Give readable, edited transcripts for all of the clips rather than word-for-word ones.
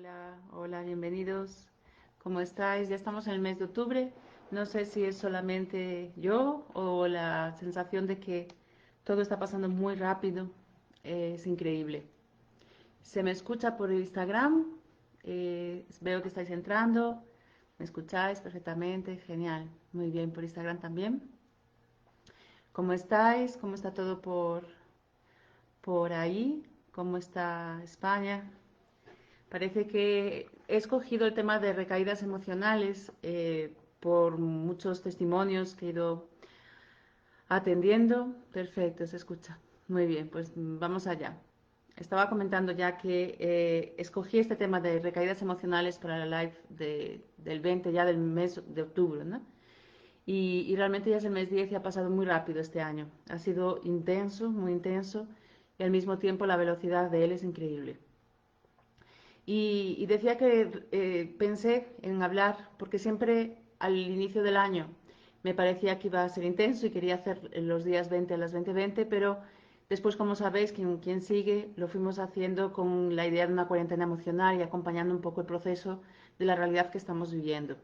Hola, hola, bienvenidos. ¿Cómo estáis? Ya estamos en el mes de octubre. No sé si es solamente yo o la sensación de que todo está pasando muy rápido. Es increíble. Se me escucha por Instagram. Veo que estáis entrando. ¿Me escucháis perfectamente? Genial. Muy bien, por Instagram también. ¿Cómo estáis? ¿Cómo está todo por ahí? ¿Cómo está España? Parece que he escogido el tema de recaídas emocionales por muchos testimonios que he ido atendiendo. Perfecto, se escucha. Muy bien, pues vamos allá. Estaba comentando ya que escogí este tema de recaídas emocionales para la live del 20 ya del mes de octubre, ¿no? Y realmente ya es el mes 10 y ha pasado muy rápido este año. Ha sido intenso, muy intenso, y al mismo tiempo la velocidad de él es increíble. Y decía que pensé en hablar, porque siempre al inicio del año me parecía que iba a ser intenso y quería hacer los días 20 a las 20:20, pero después, como sabéis, quien sigue, lo fuimos haciendo con la idea de una cuarentena emocional y acompañando un poco el proceso de la realidad que estamos viviendo,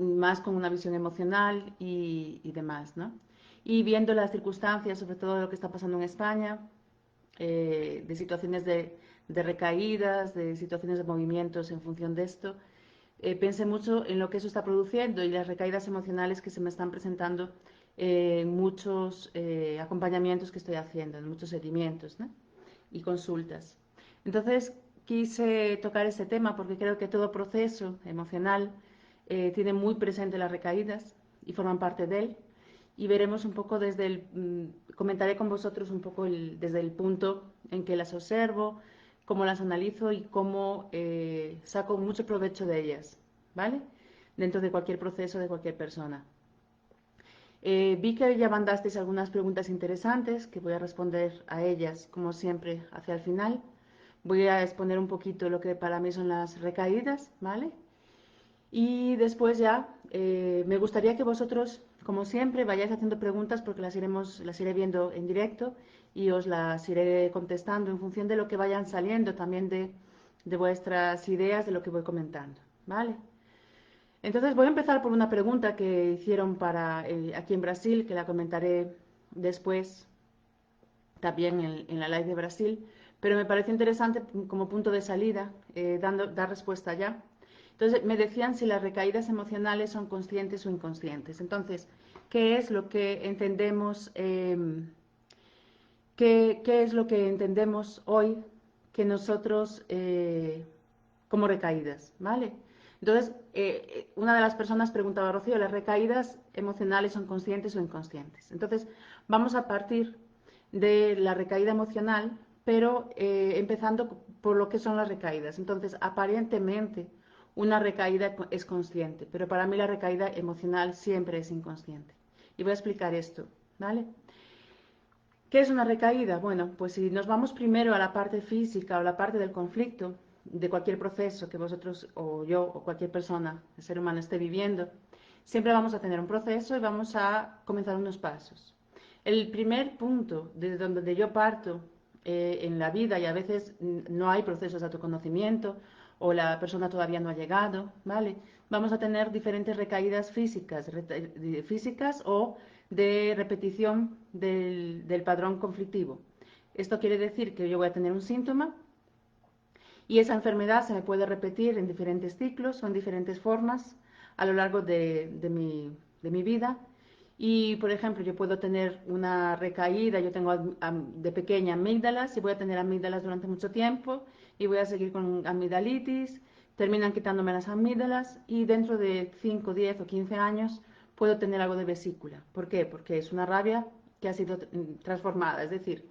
más con una visión emocional y demás, ¿no? Y viendo las circunstancias, sobre todo lo que está pasando en España, de situaciones de recaídas, de situaciones de movimientos en función de esto. Pensé mucho en lo que eso está produciendo y las recaídas emocionales que se me están presentando en muchos acompañamientos que estoy haciendo, en muchos seguimientos, ¿no? Y consultas. Entonces quise tocar ese tema porque creo que todo proceso emocional tiene muy presente las recaídas y forman parte de él. Y veremos un poco comentaré con vosotros un poco desde el punto en que las observo, cómo las analizo y cómo saco mucho provecho de ellas, ¿vale? Dentro de cualquier proceso de cualquier persona. Vi que ya mandasteis algunas preguntas interesantes que voy a responder a ellas, como siempre, hacia el final. Voy a exponer un poquito lo que para mí son las recaídas, ¿vale? Y después ya me gustaría que vosotros, como siempre, vayáis haciendo preguntas porque las iré viendo en directo y os las iré contestando en función de lo que vayan saliendo, también de vuestras ideas, de lo que voy comentando, ¿vale? Entonces voy a empezar por una pregunta que hicieron para aquí en Brasil, que la comentaré después también en la live de Brasil, pero me pareció interesante como punto de salida, dar respuesta ya. Entonces me decían si las recaídas emocionales son conscientes o inconscientes. Entonces, ¿qué es lo que entendemos? ¿Qué es lo que entendemos hoy que nosotros como recaídas? ¿Vale? Entonces, una de las personas preguntaba, Rocío, ¿las recaídas emocionales son conscientes o inconscientes? Entonces, vamos a partir de la recaída emocional, pero empezando por lo que son las recaídas. Entonces, aparentemente, una recaída es consciente, pero para mí la recaída emocional siempre es inconsciente. Y voy a explicar esto, ¿vale? ¿Qué es una recaída? Bueno, pues si nos vamos primero a la parte física o la parte del conflicto de cualquier proceso que vosotros o yo o cualquier persona, el ser humano, esté viviendo, siempre vamos a tener un proceso y vamos a comenzar unos pasos. El primer punto desde donde yo parto en la vida, y a veces no hay procesos de autoconocimiento o la persona todavía no ha llegado, ¿vale? Vamos a tener diferentes recaídas físicas o de repetición del padrón conflictivo. Esto quiere decir que yo voy a tener un síntoma y esa enfermedad se me puede repetir en diferentes ciclos o en diferentes formas a lo largo de mi vida. Y, por ejemplo, yo puedo tener una recaída, yo tengo de pequeña amígdalas y voy a tener amígdalas durante mucho tiempo y voy a seguir con amigdalitis, terminan quitándome las amígdalas y dentro de 5, 10 o 15 años puedo tener algo de vesícula. ¿Por qué? Porque es una rabia que ha sido transformada, es decir,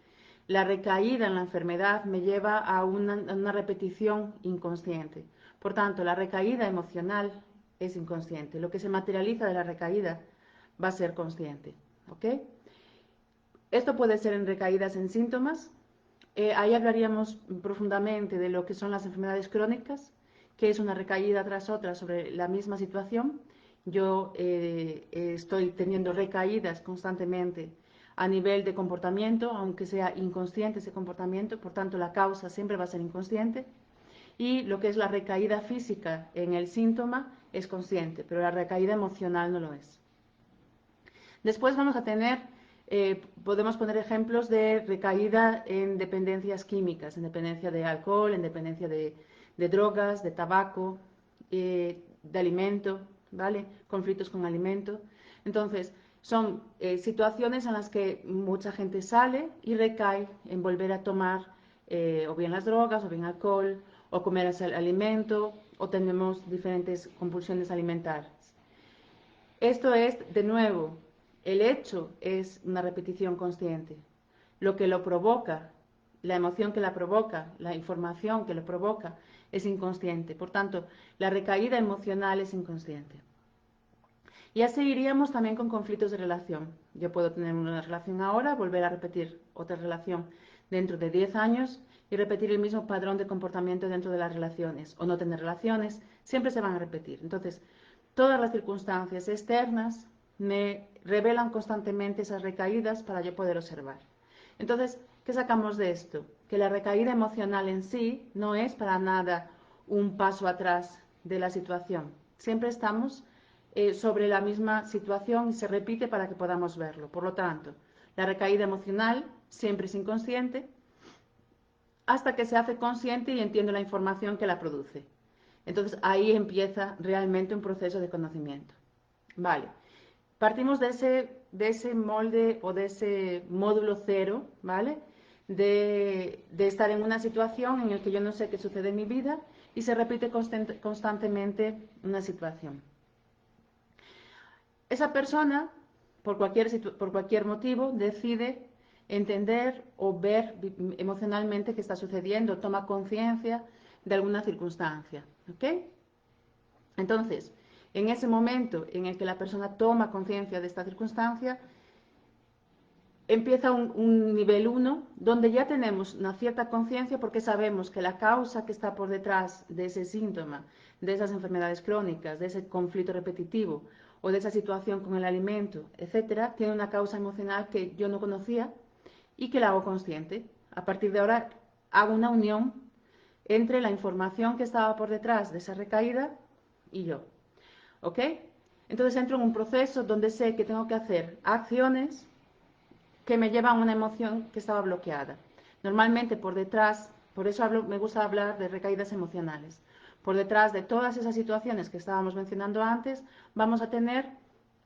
la recaída en la enfermedad me lleva a una repetición inconsciente. Por tanto, la recaída emocional es inconsciente. Lo que se materializa de la recaída va a ser consciente. ¿Ok? Esto puede ser en recaídas en síntomas. Ahí hablaríamos profundamente de lo que son las enfermedades crónicas, que es una recaída tras otra sobre la misma situación. Yo estoy teniendo recaídas constantemente a nivel de comportamiento, aunque sea inconsciente ese comportamiento, por tanto la causa siempre va a ser inconsciente. y lo que es la recaída física en el síntoma es consciente, pero la recaída emocional no lo es. Después vamos a tener, podemos poner ejemplos de recaída en dependencias químicas, en dependencia de alcohol, en dependencia de drogas, de tabaco, de alimento, ¿vale? Conflictos con alimento. Entonces, son situaciones en las que mucha gente sale y recae en volver a tomar o bien las drogas, o bien alcohol, o comer ese alimento, o tenemos diferentes compulsiones alimentarias. Esto es, de nuevo, el hecho es una repetición consciente. Lo que lo provoca, la emoción que la provoca, la información que lo provoca, es inconsciente. Por tanto, la recaída emocional es inconsciente. Y así iríamos también con conflictos de relación. Yo puedo tener una relación ahora, volver a repetir otra relación dentro de 10 años y repetir el mismo patrón de comportamiento dentro de las relaciones, o no tener relaciones, siempre se van a repetir. Entonces, todas las circunstancias externas me revelan constantemente esas recaídas para yo poder observar. Entonces, ¿qué sacamos de esto? Que la recaída emocional en sí no es para nada un paso atrás de la situación. Siempre estamos sobre la misma situación y se repite para que podamos verlo. Por lo tanto, la recaída emocional siempre es inconsciente hasta que se hace consciente y entiendo la información que la produce. Entonces ahí empieza realmente un proceso de conocimiento. Vale, partimos de ese molde o de ese módulo cero, ¿vale? De estar en una situación en la que yo no sé qué sucede en mi vida y se repite constantemente una situación. Esa persona, por cualquier motivo, decide entender o ver emocionalmente qué está sucediendo, toma conciencia de alguna circunstancia. ¿Ok? Entonces, en ese momento en el que la persona toma conciencia de esta circunstancia, empieza un nivel 1, donde ya tenemos una cierta conciencia porque sabemos que la causa que está por detrás de ese síntoma, de esas enfermedades crónicas, de ese conflicto repetitivo o de esa situación con el alimento, etcétera, tiene una causa emocional que yo no conocía y que la hago consciente. A partir de ahora hago una unión entre la información que estaba por detrás de esa recaída y yo. ¿Ok? Entonces entro en un proceso donde sé que tengo que hacer acciones que me llevan a una emoción que estaba bloqueada. Normalmente por detrás, por eso me gusta hablar de recaídas emocionales. Por detrás de todas esas situaciones que estábamos mencionando antes, vamos a tener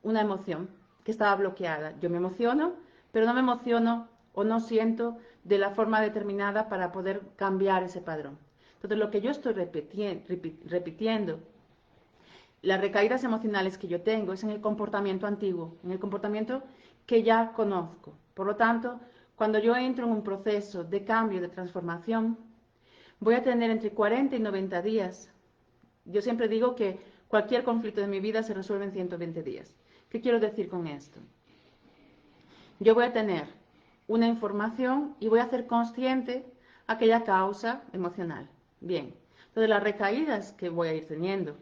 una emoción que estaba bloqueada. Yo me emociono, pero no me emociono o no siento de la forma determinada para poder cambiar ese padrón. Entonces, lo que yo estoy repitiendo, las recaídas emocionales que yo tengo es en el comportamiento antiguo, en el comportamiento que ya conozco. Por lo tanto, cuando yo entro en un proceso de cambio, de transformación, voy a tener entre 40 y 90 días. Yo siempre digo que cualquier conflicto de mi vida se resuelve en 120 días. ¿Qué quiero decir con esto? Yo voy a tener una información y voy a hacer consciente aquella causa emocional. Bien, entonces las recaídas que voy a ir teniendo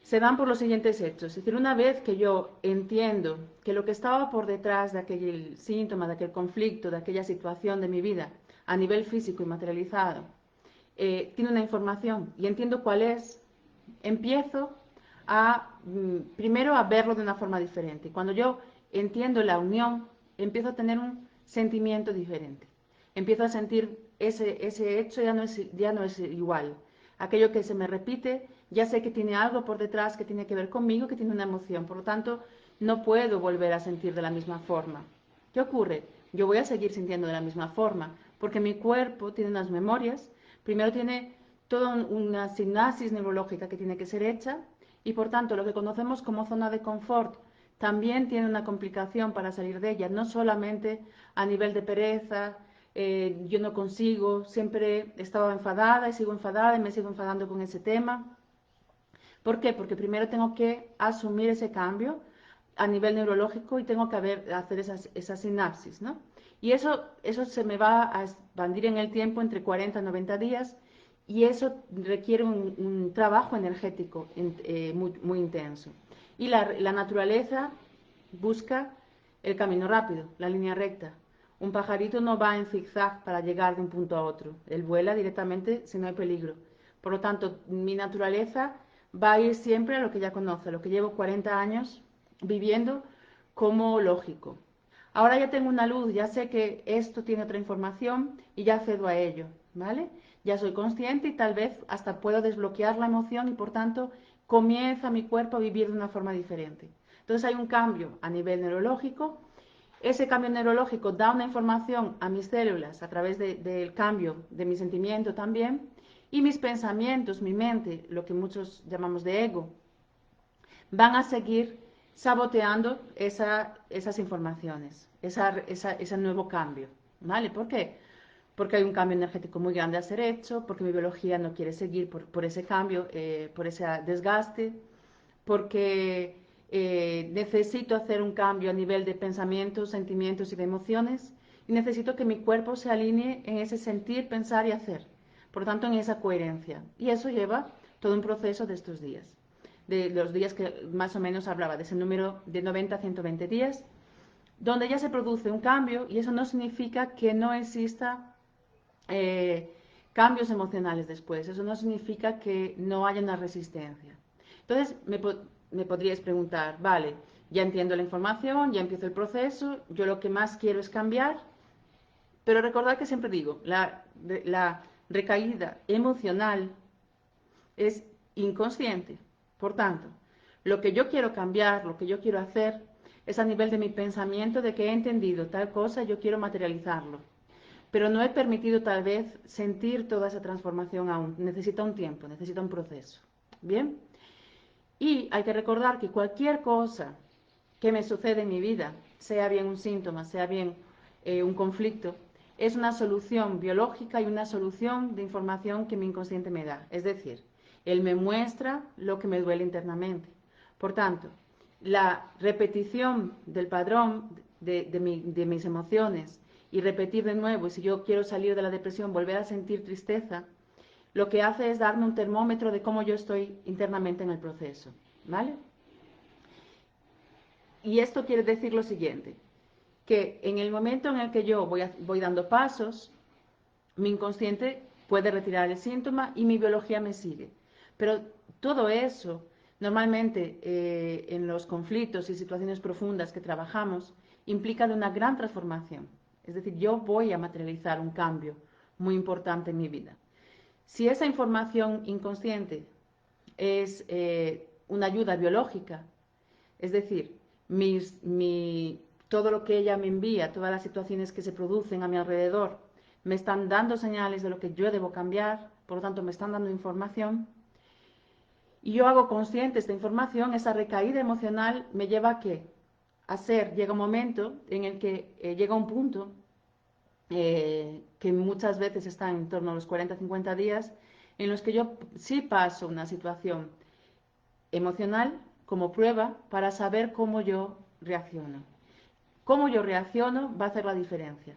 se dan por los siguientes hechos. Es decir, una vez que yo entiendo que lo que estaba por detrás de aquel síntoma, de aquel conflicto, de aquella situación de mi vida, a nivel físico y materializado, tiene una información y entiendo cuál es, empiezo primero a verlo de una forma diferente. Cuando yo entiendo la unión, empiezo a tener un sentimiento diferente. Empiezo a sentir ese hecho ya no es igual. Aquello que se me repite, ya sé que tiene algo por detrás que tiene que ver conmigo, que tiene una emoción. Por lo tanto, no puedo volver a sentir de la misma forma. ¿Qué ocurre? Yo voy a seguir sintiendo de la misma forma, porque mi cuerpo tiene unas memorias. Primero tiene toda una sinapsis neurológica que tiene que ser hecha y por tanto lo que conocemos como zona de confort también tiene una complicación para salir de ella, no solamente a nivel de pereza, yo no consigo, siempre he estado enfadada y sigo enfadada y me sigo enfadando con ese tema. ¿Por qué? Porque primero tengo que asumir ese cambio a nivel neurológico y tengo que hacer esas sinapsis, ¿no? Y eso se me va a expandir en el tiempo entre 40 y 90 días y eso requiere un trabajo energético muy intenso. Y la naturaleza busca el camino rápido, la línea recta. Un pajarito no va en zigzag para llegar de un punto a otro. Él vuela directamente si no hay peligro. Por lo tanto, mi naturaleza va a ir siempre a lo que ya conoce, a lo que llevo 40 años viviendo como lógico. Ahora ya tengo una luz, ya sé que esto tiene otra información y ya accedo a ello, ¿vale? Ya soy consciente y tal vez hasta puedo desbloquear la emoción y por tanto comienza mi cuerpo a vivir de una forma diferente. Entonces hay un cambio a nivel neurológico. Ese cambio neurológico da una información a mis células a través del cambio de mi sentimiento también y mis pensamientos, mi mente, lo que muchos llamamos de ego, van a seguir saboteando esas informaciones, ese nuevo cambio, ¿vale? ¿Por qué? Porque hay un cambio energético muy grande a ser hecho, porque mi biología no quiere seguir por ese cambio, por ese desgaste, porque necesito hacer un cambio a nivel de pensamientos, sentimientos y de emociones, y necesito que mi cuerpo se alinee en ese sentir, pensar y hacer. Por lo tanto, en esa coherencia. Y eso lleva todo un proceso de estos días. De los días que más o menos hablaba, de ese número de 90 a 120 días, donde ya se produce un cambio y eso no significa que no exista cambios emocionales después. Eso no significa que no haya una resistencia. Entonces, me podríais preguntar, vale, ya entiendo la información, ya empiezo el proceso, yo lo que más quiero es cambiar, pero recordad que siempre digo, la recaída emocional es inconsciente. Por tanto, lo que yo quiero cambiar, lo que yo quiero hacer, es a nivel de mi pensamiento de que he entendido tal cosa, yo quiero materializarlo. Pero no he permitido tal vez sentir toda esa transformación aún. Necesita un tiempo, necesita un proceso. ¿Bien? Y hay que recordar que cualquier cosa que me sucede en mi vida, sea bien un síntoma, sea bien un conflicto, es una solución biológica y una solución de información que mi inconsciente me da. Es decir, él me muestra lo que me duele internamente. Por tanto, la repetición del padrón de mis emociones y repetir de nuevo, y si yo quiero salir de la depresión, volver a sentir tristeza, lo que hace es darme un termómetro de cómo yo estoy internamente en el proceso, ¿vale? Y esto quiere decir lo siguiente, que en el momento en el que yo voy dando pasos, mi inconsciente puede retirar el síntoma y mi biología me sigue. Pero todo eso, normalmente en los conflictos y situaciones profundas que trabajamos, implica de una gran transformación. Es decir, yo voy a materializar un cambio muy importante en mi vida. Si esa información inconsciente es una ayuda biológica, es decir, todo lo que ella me envía, todas las situaciones que se producen a mi alrededor, me están dando señales de lo que yo debo cambiar, por lo tanto me están dando información, y yo hago consciente esta información, esa recaída emocional me lleva a qué? Llega un momento en el que llega un punto que muchas veces está en torno a los 40-50 días, en los que yo sí paso una situación emocional como prueba para saber cómo yo reacciono. Cómo yo reacciono va a hacer la diferencia,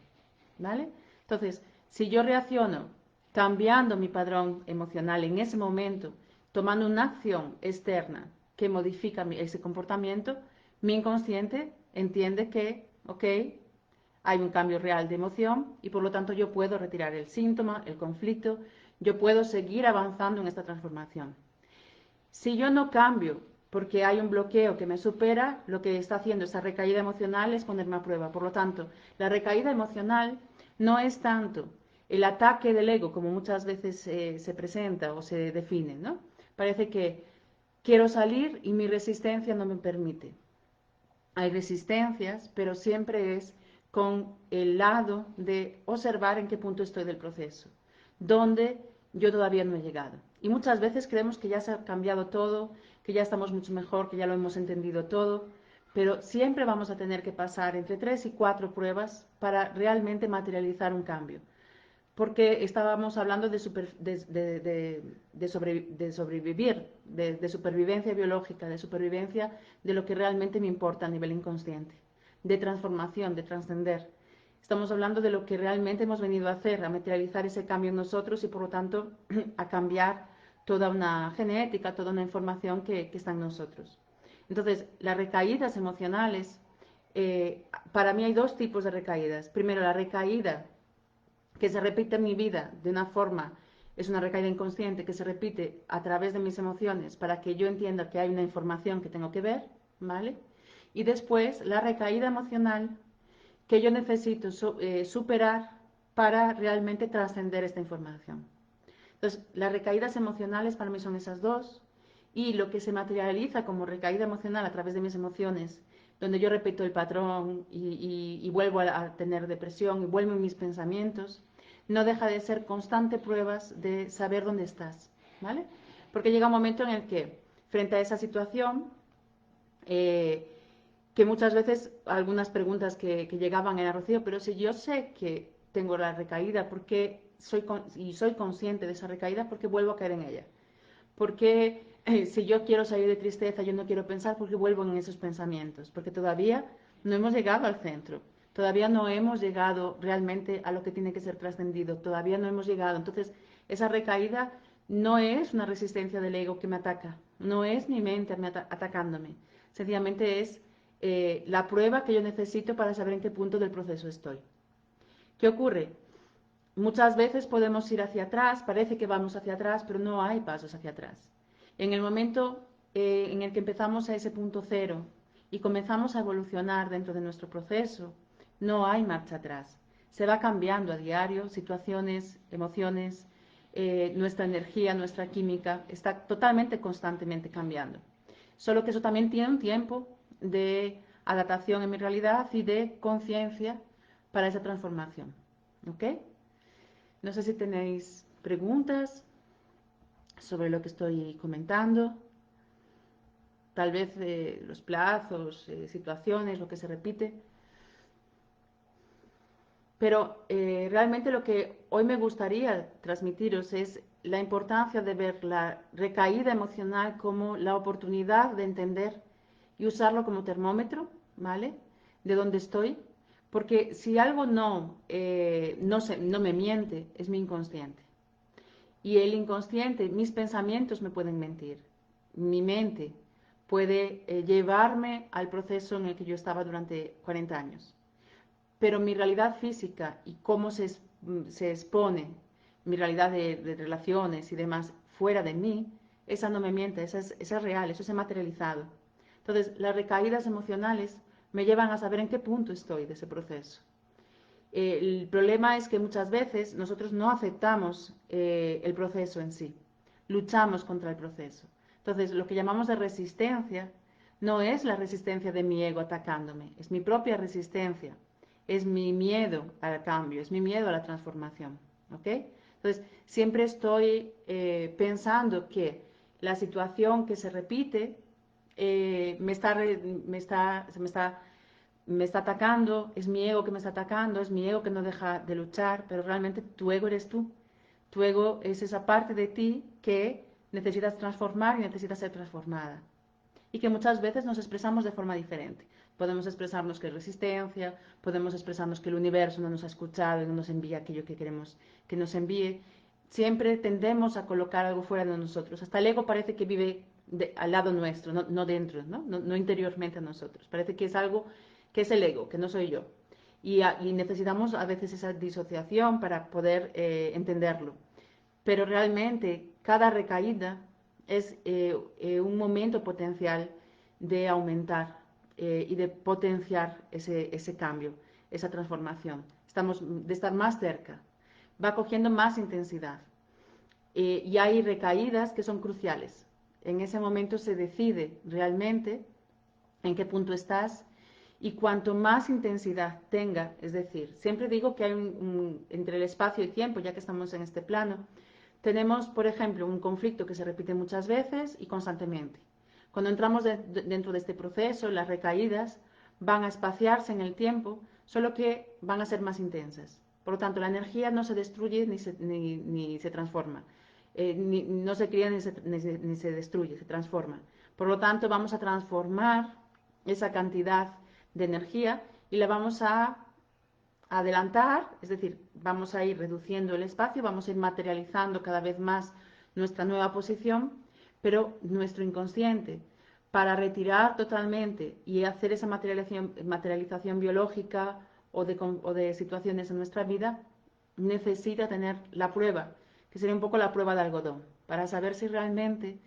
¿vale? Entonces, si yo reacciono cambiando mi padrón emocional en ese momento, tomando una acción externa que modifica ese comportamiento, mi inconsciente entiende que, ok, hay un cambio real de emoción y por lo tanto yo puedo retirar el síntoma, el conflicto, yo puedo seguir avanzando en esta transformación. Si yo no cambio porque hay un bloqueo que me supera, lo que está haciendo esa recaída emocional es ponerme a prueba. Por lo tanto, la recaída emocional no es tanto el ataque del ego como muchas veces se presenta o se define, ¿no? Parece que quiero salir y mi resistencia no me permite. Hay resistencias, pero siempre es con el lado de observar en qué punto estoy del proceso, donde yo todavía no he llegado. Y muchas veces creemos que ya se ha cambiado todo, que ya estamos mucho mejor, que ya lo hemos entendido todo, pero siempre vamos a tener que pasar entre 3 y 4 pruebas para realmente materializar un cambio. Porque estábamos hablando de sobrevivir, de supervivencia biológica, de supervivencia de lo que realmente me importa a nivel inconsciente, de transformación, de trascender. Estamos hablando de lo que realmente hemos venido a hacer, a materializar ese cambio en nosotros y por lo tanto a cambiar toda una genética, toda una información que está en nosotros. Entonces, las recaídas emocionales, para mí hay dos tipos de recaídas. Primero, la recaída que se repite en mi vida de una forma es una recaída inconsciente que se repite a través de mis emociones para que yo entienda que hay una información que tengo que ver, ¿vale? Y después la recaída emocional que yo necesito superar para realmente trascender esta información. Entonces, las recaídas emocionales para mí son esas dos, y lo que se materializa como recaída emocional a través de mis emociones, donde yo repito el patrón y vuelvo a tener depresión y vuelvo en mis pensamientos, no deja de ser constante pruebas de saber dónde estás, ¿vale? Porque llega un momento en el que, frente a esa situación, que muchas veces algunas preguntas que llegaban era, Rocío, pero si yo sé que tengo la recaída, porque soy consciente de esa recaída, porque vuelvo a caer en ella? Porque si yo quiero salir de tristeza, yo no quiero pensar, porque vuelvo en esos pensamientos, porque todavía no hemos llegado al centro, todavía no hemos llegado realmente a lo que tiene que ser trascendido, todavía no hemos llegado. Entonces, esa recaída no es una resistencia del ego que me ataca, no es mi mente atacándome, sencillamente es la prueba que yo necesito para saber en qué punto del proceso estoy. ¿Qué ocurre? Muchas veces podemos ir hacia atrás, parece que vamos hacia atrás, pero no hay pasos hacia atrás. En el momento en el que empezamos a ese punto cero y comenzamos a evolucionar dentro de nuestro proceso, no hay marcha atrás. Se va cambiando a diario, situaciones, emociones, nuestra energía, nuestra química, está totalmente, constantemente cambiando. Solo que eso también tiene un tiempo de adaptación en mi realidad y de conciencia para esa transformación. ¿Ok? No sé si tenéis preguntas sobre lo que estoy comentando, tal vez los plazos, situaciones, lo que se repite. Pero realmente lo que hoy me gustaría transmitiros es la importancia de ver la recaída emocional como la oportunidad de entender y usarlo como termómetro, ¿vale? De dónde estoy. Porque si algo no me miente, es mi inconsciente. Y el inconsciente, mis pensamientos me pueden mentir. Mi mente puede llevarme al proceso en el que yo estaba durante 40 años. Pero mi realidad física y cómo se expone mi realidad de relaciones y demás fuera de mí, esa no me miente, esa es real, eso se ha materializado. Entonces, las recaídas emocionales me llevan a saber en qué punto estoy de ese proceso. El problema es que muchas veces nosotros no aceptamos el proceso en sí, luchamos contra el proceso. Entonces, lo que llamamos de resistencia no es la resistencia de mi ego atacándome, es mi propia resistencia, es mi miedo al cambio, es mi miedo a la transformación. ¿Ok? Entonces, siempre estoy pensando que la situación que se repite me está atacando, es mi ego que me está atacando, es mi ego que no deja de luchar, pero realmente tu ego eres tú. Tu ego es esa parte de ti que necesitas transformar y necesitas ser transformada. Y que muchas veces nos expresamos de forma diferente. Podemos expresarnos que es resistencia, podemos expresarnos que el universo no nos ha escuchado y no nos envía aquello que queremos que nos envíe. Siempre tendemos a colocar algo fuera de nosotros. Hasta el ego parece que vive al lado nuestro, no dentro, ¿no? Interiormente a nosotros. Parece que es algo que es el ego, que no soy yo. Y necesitamos a veces esa disociación para poder entenderlo. Pero realmente cada recaída es un momento potencial de aumentar y de potenciar ese cambio, esa transformación. Estamos de estar más cerca, va cogiendo más intensidad. Y hay recaídas que son cruciales. En ese momento se decide realmente en qué punto estás y cuanto más intensidad tenga, es decir, siempre digo que hay entre el espacio y tiempo, ya que estamos en este plano, tenemos, por ejemplo, un conflicto que se repite muchas veces y constantemente. Cuando entramos dentro de este proceso, las recaídas van a espaciarse en el tiempo, solo que van a ser más intensas. Por lo tanto, la energía no se destruye ni se transforma. No se cría ni se destruye, se transforma. Por lo tanto, vamos a transformar esa cantidad de energía y la vamos a adelantar, es decir, vamos a ir reduciendo el espacio, vamos a ir materializando cada vez más nuestra nueva posición, pero nuestro inconsciente, para retirar totalmente y hacer esa materialización biológica o de situaciones en nuestra vida, necesita tener la prueba, que sería un poco la prueba de algodón, para saber si realmente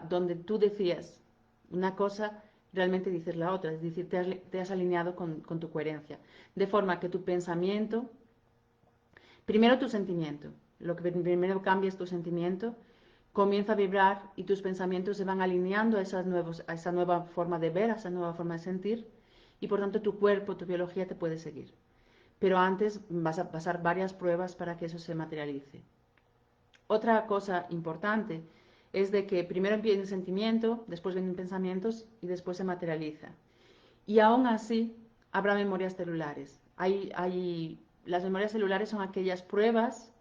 donde tú decías una cosa, realmente dices la otra, es decir, te has alineado con tu coherencia. De forma que tu pensamiento, primero tu sentimiento, lo que primero cambia es tu sentimiento, comienza a vibrar y tus pensamientos se van alineando a esa nueva forma de ver, a esa nueva forma de sentir, y por tanto tu cuerpo, tu biología te puede seguir. Pero antes vas a pasar varias pruebas para que eso se materialice. Otra cosa importante es de que primero empieza el sentimiento, después vienen pensamientos y después se materializa. Y aún así habrá memorias celulares. Las memorias celulares son aquellas pruebas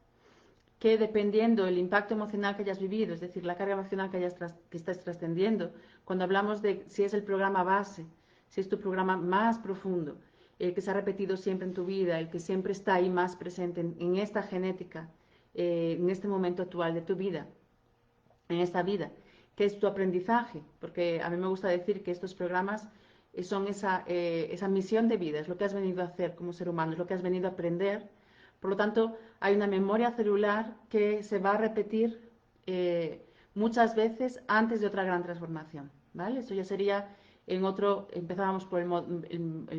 que, dependiendo del impacto emocional que hayas vivido, es decir, la carga emocional que estás trascendiendo, cuando hablamos de si es el programa base, si es tu programa más profundo, el que se ha repetido siempre en tu vida, el que siempre está ahí más presente en esta genética, en este momento actual de tu vida, en esta vida, que es tu aprendizaje, porque a mí me gusta decir que estos programas son esa misión de vida, es lo que has venido a hacer como ser humano, es lo que has venido a aprender. Por lo tanto, hay una memoria celular que se va a repetir muchas veces antes de otra gran transformación, ¿vale? Eso ya sería en otro, empezábamos por el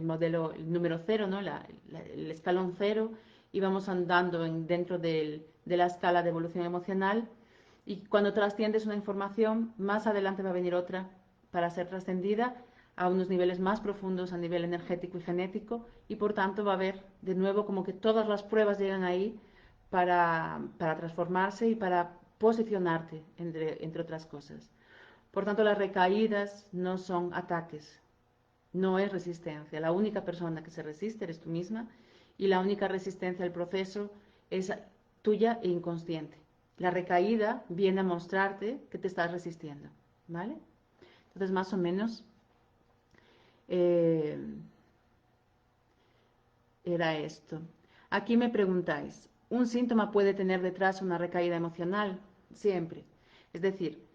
modelo, el número cero, ¿no? El escalón cero, y vamos andando dentro de la escala de evolución emocional, y cuando trasciendes una información, más adelante va a venir otra para ser trascendida a unos niveles más profundos a nivel energético y genético, y por tanto va a haber de nuevo como que todas las pruebas llegan ahí para transformarse y para posicionarte entre otras cosas. Por tanto, las recaídas no son ataques, no es resistencia. La única persona que se resiste eres tú misma, y la única resistencia al proceso es tuya e inconsciente. La recaída viene a mostrarte que te estás resistiendo, ¿vale? Entonces, más o menos, eh, era esto. Aquí me preguntáis, ¿un síntoma puede tener detrás una recaída emocional? Siempre. Es decir,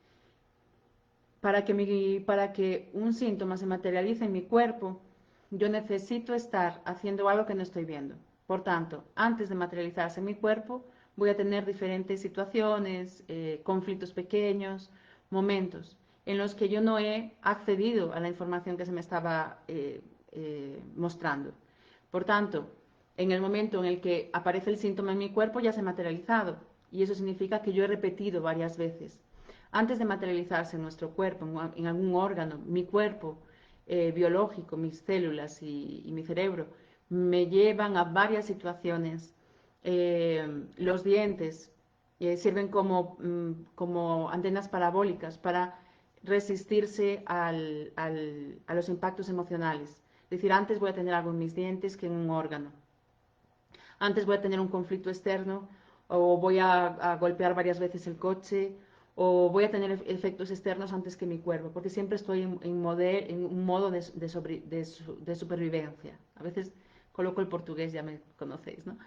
para que un síntoma se materialice en mi cuerpo, yo necesito estar haciendo algo que no estoy viendo. Por tanto, antes de materializarse en mi cuerpo, voy a tener diferentes situaciones, conflictos pequeños, momentos en los que yo no he accedido a la información que se me estaba mostrando. Por tanto, en el momento en el que aparece el síntoma en mi cuerpo, ya se ha materializado, y eso significa que yo he repetido varias veces. Antes de materializarse en nuestro cuerpo, en algún órgano, mi cuerpo biológico, mis células y mi cerebro, me llevan a varias situaciones. Los dientes sirven como antenas parabólicas para resistirse a los impactos emocionales. Es decir, antes voy a tener algo en mis dientes que en un órgano. Antes voy a tener un conflicto externo, o voy a golpear varias veces el coche, o voy a tener efectos externos antes que mi cuerpo, porque siempre estoy en un modo de supervivencia. A veces coloco el portugués, ya me conocéis, ¿no?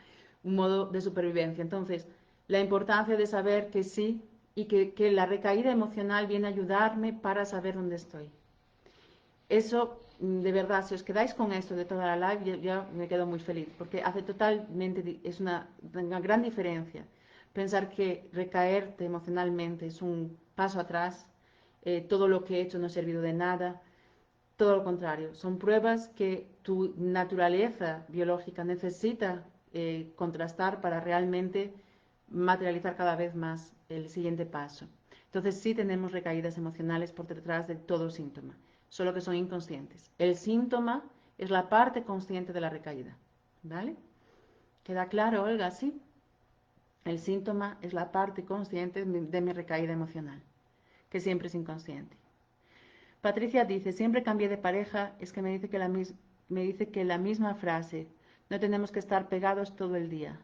Un modo de supervivencia. Entonces, la importancia de saber que sí, y que la recaída emocional viene a ayudarme para saber dónde estoy. Eso, de verdad, si os quedáis con esto de toda la live, yo me quedo muy feliz, porque hace totalmente, es una gran diferencia. Pensar que recaerte emocionalmente es un paso atrás, todo lo que he hecho no ha servido de nada, todo lo contrario, son pruebas que tu naturaleza biológica necesita contrastar para realmente materializar cada vez más el siguiente paso. Entonces sí tenemos recaídas emocionales por detrás de todo síntoma, solo que son inconscientes. El síntoma es la parte consciente de la recaída, ¿vale? ¿Queda claro, Olga? Sí. El síntoma es la parte consciente de mi recaída emocional, que siempre es inconsciente. Patricia dice, siempre cambié de pareja, es que me dice que la misma frase, no tenemos que estar pegados todo el día.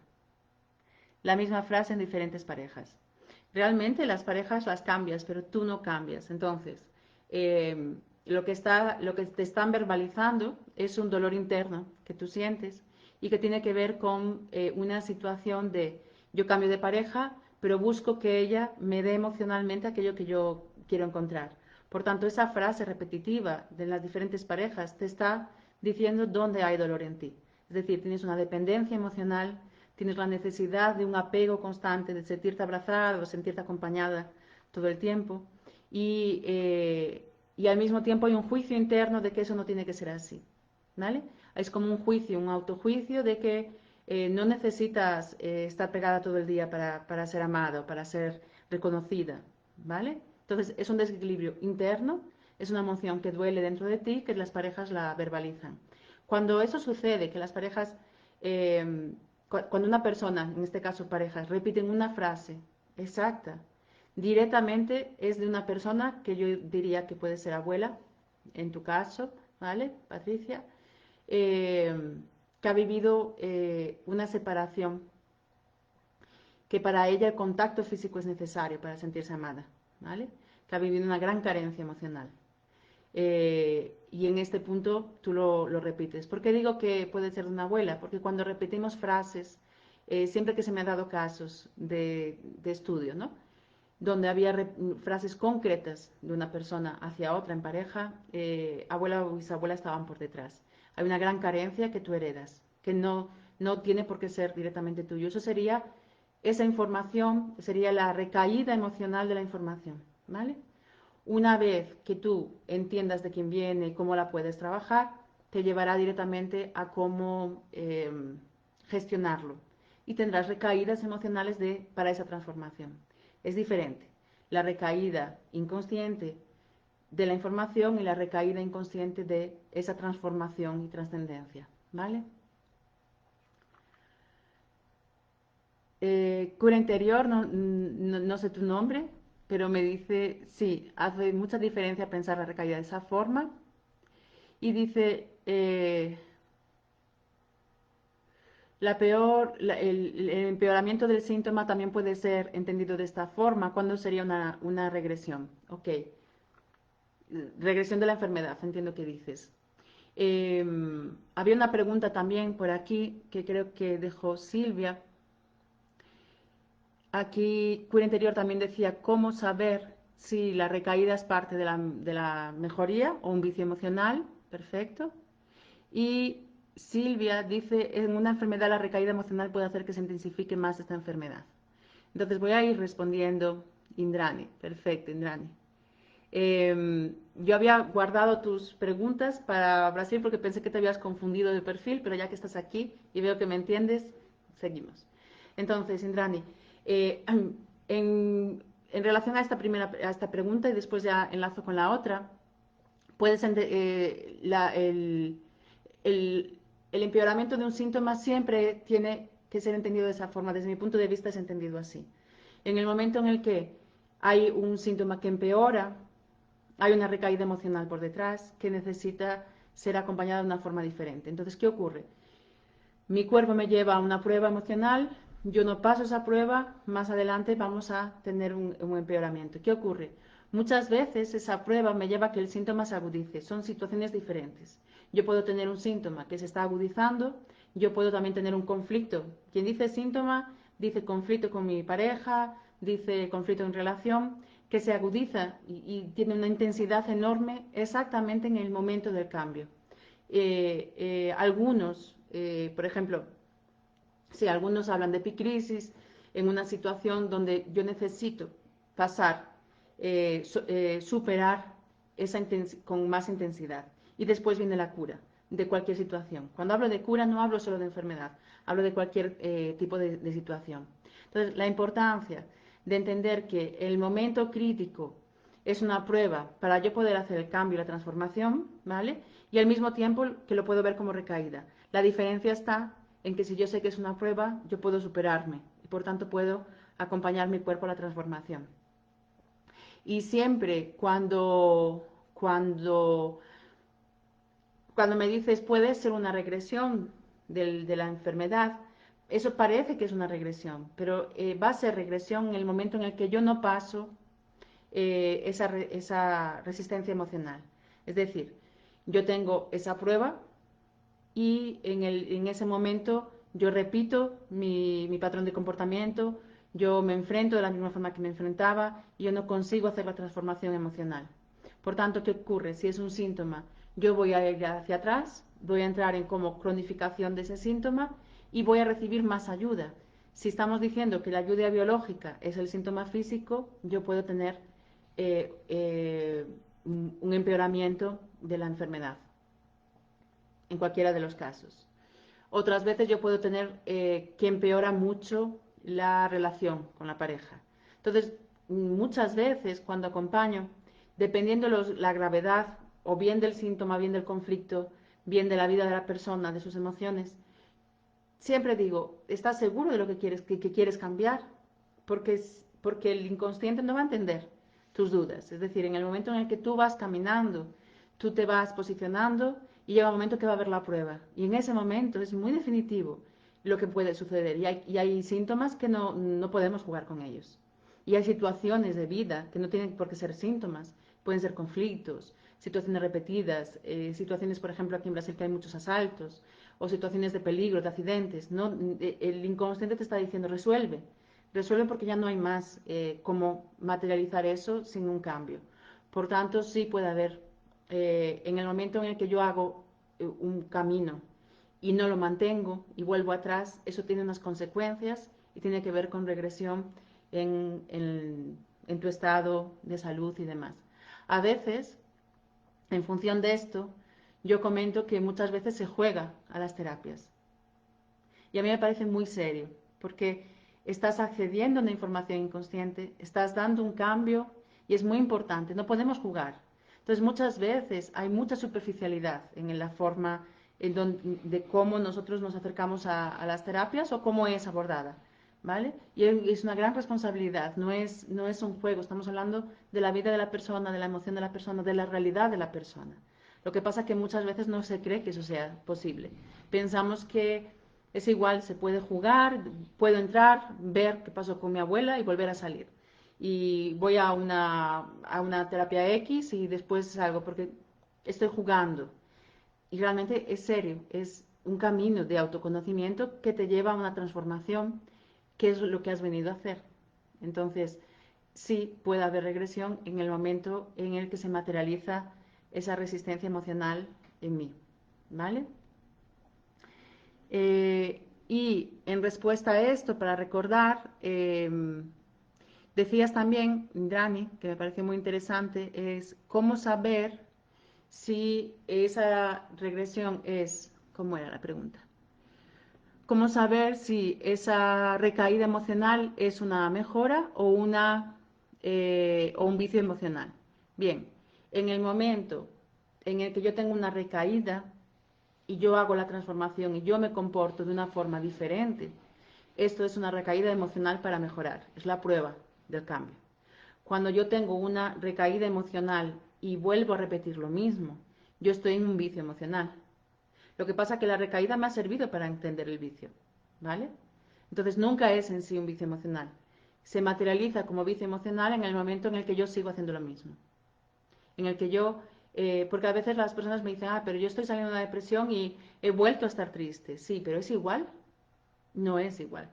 La misma frase en diferentes parejas. Realmente las parejas las cambias, pero tú no cambias. Entonces, lo que te están verbalizando es un dolor interno que tú sientes, y que tiene que ver con una situación de yo cambio de pareja, pero busco que ella me dé emocionalmente aquello que yo quiero encontrar. Por tanto, esa frase repetitiva de las diferentes parejas te está diciendo dónde hay dolor en ti. Es decir, tienes una dependencia emocional tienes la necesidad de un apego constante, de sentirte abrazada o sentirte acompañada todo el tiempo. Y al mismo tiempo hay un juicio interno de que eso no tiene que ser así, ¿vale? Es como un juicio, un autojuicio de que no necesitas estar pegada todo el día para ser amada o para ser reconocida, ¿vale? Entonces es un desequilibrio interno, es una emoción que duele dentro de ti, que las parejas la verbalizan. Cuando eso sucede, que las parejas, cuando una persona, en este caso parejas, repiten una frase exacta, directamente es de una persona que yo diría que puede ser abuela, en tu caso, ¿vale, Patricia? Que ha vivido una separación, que para ella el contacto físico es necesario para sentirse amada, ¿vale? Que ha vivido una gran carencia emocional. Y en este punto tú lo repites. ¿Por qué digo que puede ser de una abuela? Porque cuando repetimos frases, siempre que se me han dado casos de estudio, ¿no? Donde había frases concretas de una persona hacia otra en pareja, abuela o bisabuela estaban por detrás. Hay una gran carencia que tú heredas, que no tiene por qué ser directamente tuyo. Eso sería, esa información sería la recaída emocional de la información, ¿vale? Una vez que tú entiendas de quién viene y cómo la puedes trabajar, te llevará directamente a cómo gestionarlo y tendrás recaídas emocionales para esa transformación. Es diferente la recaída inconsciente de la información y la recaída inconsciente de esa transformación y trascendencia, ¿vale? Cura interior, no sé tu nombre, pero me dice, sí, hace mucha diferencia pensar la recaída de esa forma. Y dice, el empeoramiento del síntoma también puede ser entendido de esta forma. ¿Cuándo sería una regresión? Ok, regresión de la enfermedad, entiendo que dices. Había una pregunta también por aquí que creo que dejó Silvia. Aquí Cura Interior también decía cómo saber si la recaída es parte de la mejoría o un vicio emocional. Perfecto. Y Silvia dice, en una enfermedad la recaída emocional puede hacer que se intensifique más esta enfermedad. Entonces voy a ir respondiendo, Indrani. Perfecto, Indrani. Yo había guardado tus preguntas para Brasil porque pensé que te habías confundido de perfil, pero ya que estás aquí y veo que me entiendes, seguimos. Entonces, Indrani, eh, en relación a esta pregunta y después ya enlazo con la otra, puedes el, el empeoramiento de un síntoma siempre tiene que ser entendido de esa forma. Desde mi punto de vista es entendido así. En el momento en el que hay un síntoma que empeora, hay una recaída emocional por detrás que necesita ser acompañada de una forma diferente. Entonces, ¿qué ocurre? Mi cuerpo me lleva a una prueba emocional, yo no paso esa prueba, más adelante vamos a tener un empeoramiento. ¿Qué ocurre? Muchas veces esa prueba me lleva a que el síntoma se agudice, son situaciones diferentes. Yo puedo tener un síntoma que se está agudizando, yo puedo también tener un conflicto. Quien dice síntoma, dice conflicto con mi pareja, dice conflicto en relación, que se agudiza y tiene una intensidad enorme exactamente en el momento del cambio. Por ejemplo, si algunos hablan de epicrisis en una situación donde yo necesito pasar, superar con más intensidad. Y después viene la cura de cualquier situación. Cuando hablo de cura no hablo solo de enfermedad, hablo de cualquier tipo de situación. Entonces, la importancia de entender que el momento crítico es una prueba para yo poder hacer el cambio y la transformación, ¿vale? Y al mismo tiempo que lo puedo ver como recaída. La diferencia está en que si yo sé que es una prueba, yo puedo superarme y por tanto puedo acompañar mi cuerpo a la transformación. Y siempre cuando me dices puede ser una regresión de la enfermedad, eso parece que es una regresión, pero va a ser regresión en el momento en el que yo no paso esa resistencia emocional. Es decir, yo tengo esa prueba y en ese momento yo repito mi patrón de comportamiento, yo me enfrento de la misma forma que me enfrentaba y yo no consigo hacer la transformación emocional. Por tanto, ¿qué ocurre? Si es un síntoma, yo voy a ir hacia atrás, voy a entrar en como cronificación de ese síntoma y voy a recibir más ayuda. Si estamos diciendo que la ayuda biológica es el síntoma físico, yo puedo tener un empeoramiento de la enfermedad, en cualquiera de los casos. Otras veces yo puedo tener que empeora mucho la relación con la pareja. Entonces, muchas veces cuando acompaño, dependiendo la gravedad o bien del síntoma, bien del conflicto, bien de la vida de la persona, de sus emociones, siempre digo, ¿estás seguro de lo que quieres cambiar? Porque el inconsciente no va a entender tus dudas. Es decir, en el momento en el que tú vas caminando, tú te vas posicionando y llega un momento que va a haber la prueba. Y en ese momento es muy definitivo lo que puede suceder. Y hay síntomas que no podemos jugar con ellos. Y hay situaciones de vida que no tienen por qué ser síntomas. Pueden ser conflictos, situaciones repetidas, situaciones, por ejemplo, aquí en Brasil que hay muchos asaltos, o situaciones de peligro, de accidentes. ¿No? El inconsciente te está diciendo, resuelve. Resuelve porque ya no hay más cómo materializar eso sin un cambio. Por tanto, sí puede haber, en el momento en el que yo hago un camino y no lo mantengo y vuelvo atrás, eso tiene unas consecuencias y tiene que ver con regresión en tu estado de salud y demás. A veces, en función de esto, yo comento que muchas veces se juega a las terapias. Y a mí me parece muy serio, porque estás accediendo a una información inconsciente, estás dando un cambio y es muy importante, no podemos jugar. Entonces muchas veces hay mucha superficialidad en la forma de cómo nosotros nos acercamos a las terapias o cómo es abordada, ¿vale? Y es una gran responsabilidad, no es un juego, estamos hablando de la vida de la persona, de la emoción de la persona, de la realidad de la persona. Lo que pasa es que muchas veces no se cree que eso sea posible. Pensamos que es igual, se puede jugar, puedo entrar, ver qué pasó con mi abuela y volver a salir. Y voy a una terapia X y después salgo porque estoy jugando. Y realmente es serio, es un camino de autoconocimiento que te lleva a una transformación, que es lo que has venido a hacer. Entonces, sí puede haber regresión en el momento en el que se materializa esa resistencia emocional en mí. ¿Vale? Y en respuesta a esto, para recordar, decías también, Dani, que me pareció muy interesante, es cómo saber si esa regresión es, ¿cómo era la pregunta? ¿Cómo saber si esa recaída emocional es una mejora o un vicio emocional? Bien, en el momento en el que yo tengo una recaída, y yo hago la transformación y yo me comporto de una forma diferente, esto es una recaída emocional para mejorar, es la prueba del cambio. Cuando yo tengo una recaída emocional y vuelvo a repetir lo mismo, yo estoy en un vicio emocional. Lo que pasa es que la recaída me ha servido para entender el vicio, ¿vale? Entonces nunca es en sí un vicio emocional. Se materializa como vicio emocional en el momento en el que yo sigo haciendo lo mismo. En el que yo porque a veces las personas me dicen, pero yo estoy saliendo de una depresión y he vuelto a estar triste. Sí, pero ¿es igual? No es igual.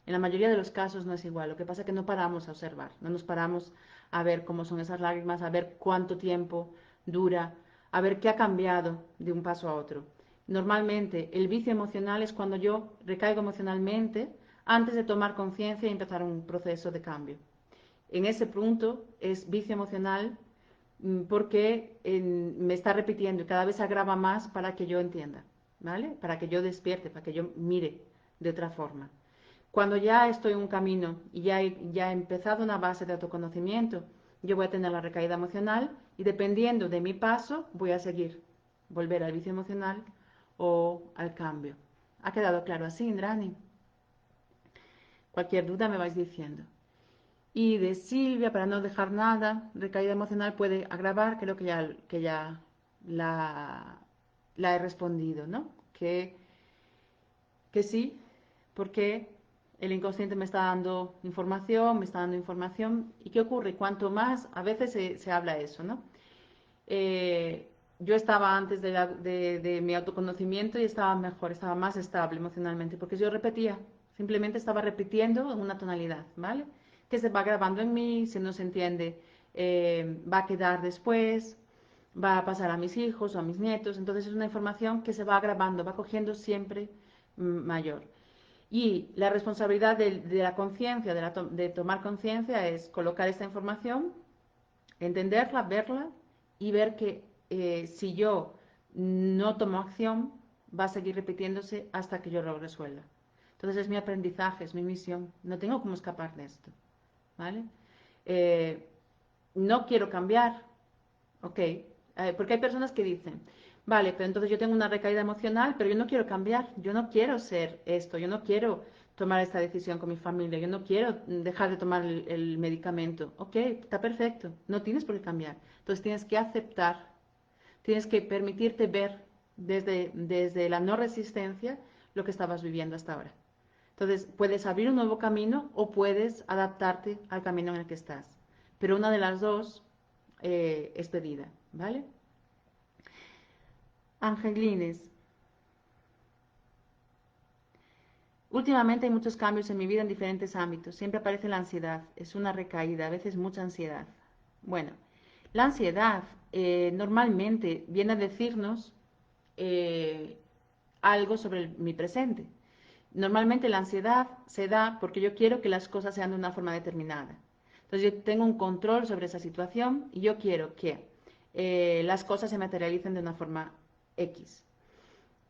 En la mayoría de los casos no es igual. Lo que pasa es que no paramos a observar, no nos paramos a ver cómo son esas lágrimas, a ver cuánto tiempo dura, a ver qué ha cambiado de un paso a otro. Normalmente el vicio emocional es cuando yo recaigo emocionalmente antes de tomar conciencia y empezar un proceso de cambio. En ese punto es vicio emocional porque me está repitiendo y cada vez se agrava más para que yo entienda, ¿vale? Para que yo despierte, para que yo mire de otra forma. Cuando ya estoy en un camino y ya he empezado una base de autoconocimiento, yo voy a tener la recaída emocional y dependiendo de mi paso voy a seguir, volver al vicio emocional o al cambio. ¿Ha quedado claro así, Indrani? Cualquier duda me vais diciendo. Y de Silvia, para no dejar nada, recaída emocional puede agravar, creo que ya la he respondido, ¿no? Que sí, porque el inconsciente me está dando información, me está dando información. ¿Y qué ocurre? Cuanto más, a veces se habla eso, ¿no? Yo estaba antes de mi autoconocimiento y estaba mejor, estaba más estable emocionalmente, porque yo repetía, simplemente estaba repitiendo en una tonalidad, ¿vale? Que se va grabando en mí, si no se entiende, va a quedar después, va a pasar a mis hijos o a mis nietos, entonces es una información que se va grabando, va cogiendo siempre mayor. Y la responsabilidad de la conciencia, de tomar conciencia, es colocar esta información, entenderla, verla y ver que si yo no tomo acción, va a seguir repitiéndose hasta que yo lo resuelva. Entonces es mi aprendizaje, es mi misión. No tengo cómo escapar de esto. ¿Vale? Eh, no quiero cambiar, ok. Porque hay personas que dicen, vale, pero entonces yo tengo una recaída emocional, pero yo no quiero cambiar, yo no quiero ser esto, yo no quiero tomar esta decisión con mi familia, yo no quiero dejar de tomar el medicamento. Ok, está perfecto, no tienes por qué cambiar. Entonces tienes que aceptar, tienes que permitirte ver desde la no resistencia lo que estabas viviendo hasta ahora. Entonces, puedes abrir un nuevo camino o puedes adaptarte al camino en el que estás. Pero una de las dos es pedida, ¿vale? Angelines, últimamente hay muchos cambios en mi vida en diferentes ámbitos. Siempre aparece la ansiedad. Es una recaída, a veces mucha ansiedad. Bueno, la ansiedad normalmente viene a decirnos eh, algo sobre mi presente. Normalmente la ansiedad se da porque yo quiero que las cosas sean de una forma determinada. Entonces yo tengo un control sobre esa situación y yo quiero que las cosas se materialicen de una forma X.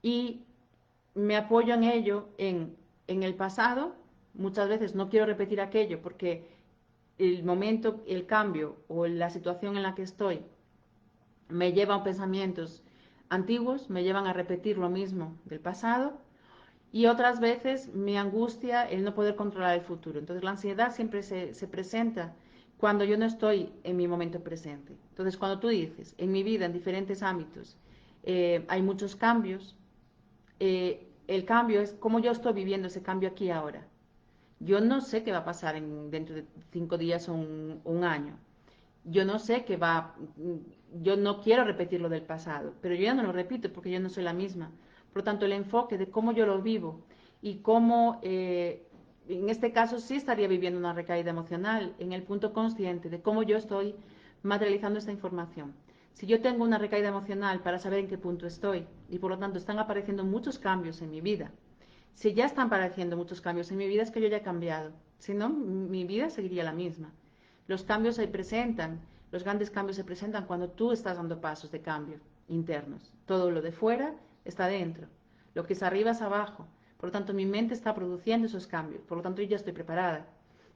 Y me apoyo en ello en el pasado. Muchas veces no quiero repetir aquello porque el momento, el cambio o la situación en la que estoy me lleva a pensamientos antiguos, me llevan a repetir lo mismo del pasado y otras veces me angustia el no poder controlar el futuro. Entonces la ansiedad siempre se presenta cuando yo no estoy en mi momento presente. Entonces cuando tú dices, en mi vida, en diferentes ámbitos, hay muchos cambios, el cambio es cómo yo estoy viviendo ese cambio aquí ahora. Yo no sé qué va a pasar dentro de 5 días o un año. Yo no sé qué va, yo no quiero repetir lo del pasado, pero yo ya no lo repito porque yo no soy la misma. Por lo tanto, el enfoque de cómo yo lo vivo y cómo, en este caso sí estaría viviendo una recaída emocional, en el punto consciente de cómo yo estoy materializando esta información. Si yo tengo una recaída emocional para saber en qué punto estoy y por lo tanto están apareciendo muchos cambios en mi vida, si ya están apareciendo muchos cambios en mi vida es que yo ya he cambiado, si no, mi vida seguiría la misma. Los cambios se presentan, los grandes cambios se presentan cuando tú estás dando pasos de cambio internos. Todo lo de fuera está dentro, lo que es arriba es abajo. Por lo tanto, mi mente está produciendo esos cambios, por lo tanto, yo ya estoy preparada.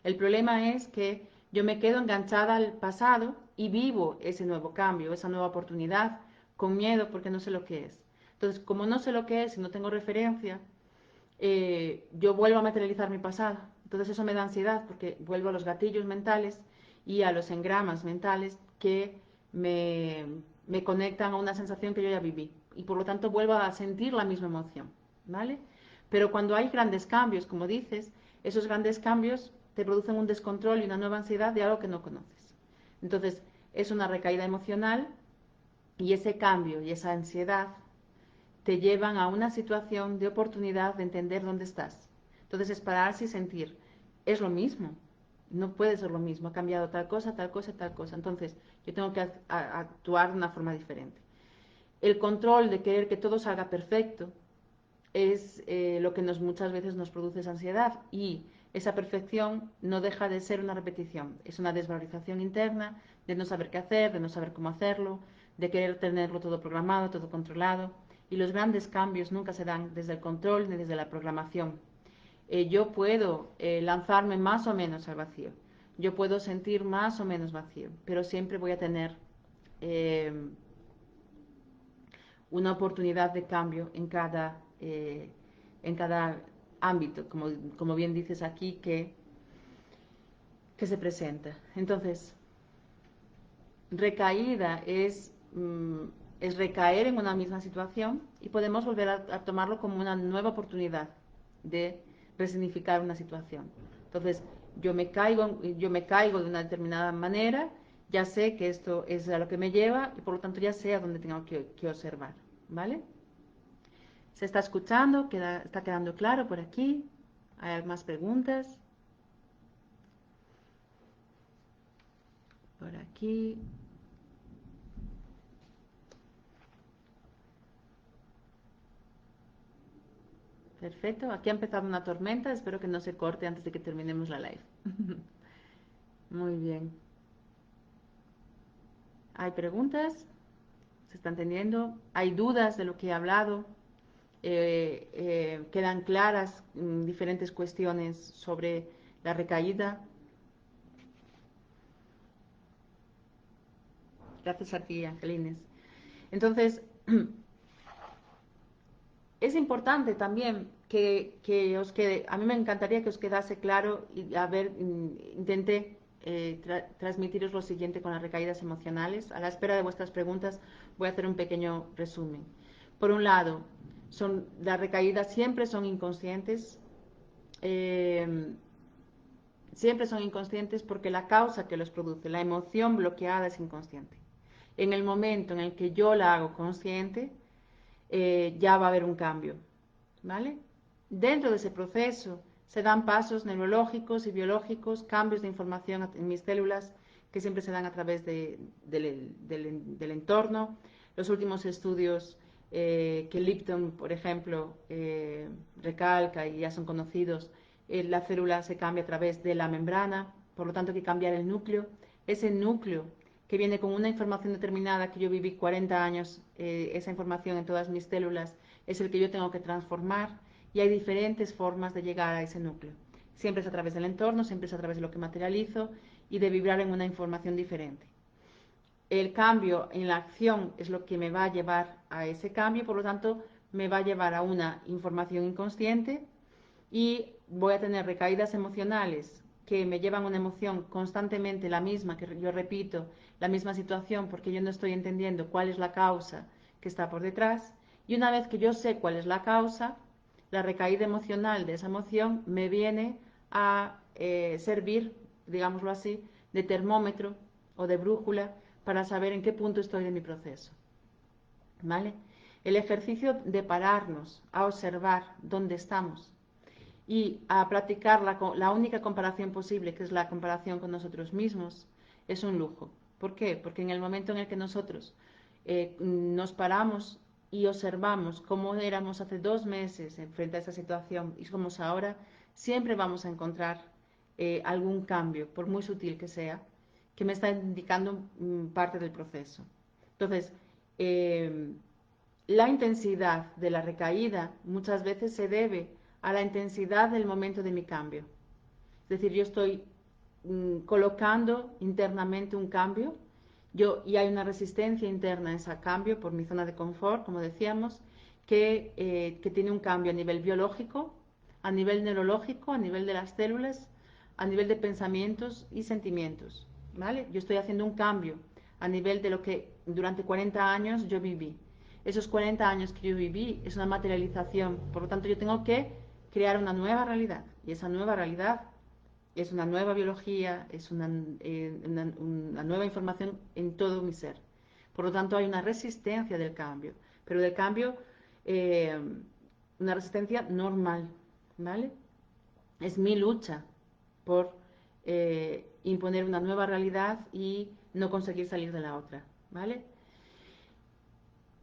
El problema es que yo me quedo enganchada al pasado y vivo ese nuevo cambio, esa nueva oportunidad, con miedo porque no sé lo que es. Entonces, como no sé lo que es y no tengo referencia, yo vuelvo a materializar mi pasado. Entonces eso me da ansiedad porque vuelvo a los gatillos mentales y a los engramas mentales que me conectan a una sensación que yo ya viví. Y por lo tanto vuelvo a sentir la misma emoción, ¿vale? Pero cuando hay grandes cambios, como dices, esos grandes cambios te producen un descontrol y una nueva ansiedad de algo que no conoces. Entonces es una recaída emocional y ese cambio y esa ansiedad te llevan a una situación de oportunidad de entender dónde estás. Entonces es pararse y sentir, es lo mismo, no puede ser lo mismo, ha cambiado tal cosa, tal cosa, tal cosa. Entonces yo tengo que actuar de una forma diferente. El control de querer que todo salga perfecto es lo que muchas veces nos produce esa ansiedad y esa perfección no deja de ser una repetición, es una desvalorización interna de no saber qué hacer, de no saber cómo hacerlo, de querer tenerlo todo programado, todo controlado y los grandes cambios nunca se dan desde el control ni desde la programación. Yo puedo lanzarme más o menos al vacío, yo puedo sentir más o menos vacío, pero siempre voy a tener eh, una oportunidad de cambio en cada ámbito, como bien dices aquí, que se presenta. Entonces, recaída es recaer en una misma situación y podemos volver a tomarlo como una nueva oportunidad de resignificar una situación. Entonces, yo me caigo de una determinada manera, ya sé que esto es a lo que me lleva y por lo tanto ya sé a dónde tengo que observar, ¿vale? ¿Se está escuchando? ¿Está quedando claro por aquí? ¿Hay más preguntas? Por aquí. Perfecto. Aquí ha empezado una tormenta. Espero que no se corte antes de que terminemos la live. Muy bien. ¿Hay preguntas? ¿Se están teniendo? ¿Hay dudas de lo que he hablado? ¿Quedan claras diferentes cuestiones sobre la recaída? Gracias a ti, Angelines. Entonces, es importante también que os quede, a mí me encantaría que os quedase claro y a ver, intenté transmitiros lo siguiente con las recaídas emocionales. A la espera de vuestras preguntas voy a hacer un pequeño resumen. Por un lado, las recaídas eh, siempre son inconscientes porque la causa que los produce, la emoción bloqueada es inconsciente. En el momento en el que yo la hago consciente, ya va a haber un cambio, ¿vale? Dentro de ese proceso se dan pasos neurológicos y biológicos, cambios de información en mis células que siempre se dan a través del entorno. Los últimos estudios que Lipton, por ejemplo, recalca y ya son conocidos, la célula se cambia a través de la membrana, por lo tanto hay que cambiar el núcleo. Ese núcleo que viene con una información determinada que yo viví 40 años, esa información en todas mis células, es el que yo tengo que transformar y hay diferentes formas de llegar a ese núcleo. Siempre es a través del entorno, siempre es a través de lo que materializo y de vibrar en una información diferente. El cambio en la acción es lo que me va a llevar a ese cambio, por lo tanto me va a llevar a una información inconsciente y voy a tener recaídas emocionales que me llevan una emoción constantemente la misma, que yo repito, la misma situación porque yo no estoy entendiendo cuál es la causa que está por detrás. Y una vez que yo sé cuál es la causa, la recaída emocional de esa emoción me viene a servir, digámoslo así, de termómetro o de brújula para saber en qué punto estoy de mi proceso. ¿Vale? El ejercicio de pararnos a observar dónde estamos y a practicar la única comparación posible, que es la comparación con nosotros mismos, es un lujo. ¿Por qué? Porque en el momento en el que nosotros nos paramos y observamos cómo éramos hace 2 meses frente a esa situación y somos ahora, siempre vamos a encontrar algún cambio, por muy sutil que sea, que me está indicando parte del proceso. Entonces, la intensidad de la recaída muchas veces se debe a la intensidad del momento de mi cambio. Es decir, yo estoy colocando internamente un cambio y hay una resistencia interna a ese cambio por mi zona de confort, como decíamos, que tiene un cambio a nivel biológico, a nivel neurológico, a nivel de las células, a nivel de pensamientos y sentimientos. ¿Vale? Yo estoy haciendo un cambio a nivel de lo que durante 40 años yo viví. Esos 40 años que yo viví es una materialización, por lo tanto yo tengo que crear una nueva realidad y esa nueva realidad es una nueva biología, es una nueva información en todo mi ser. Por lo tanto hay una resistencia del cambio, pero del cambio eh, una resistencia normal, ¿vale? Es mi lucha por imponer una nueva realidad y no conseguir salir de la otra, ¿vale?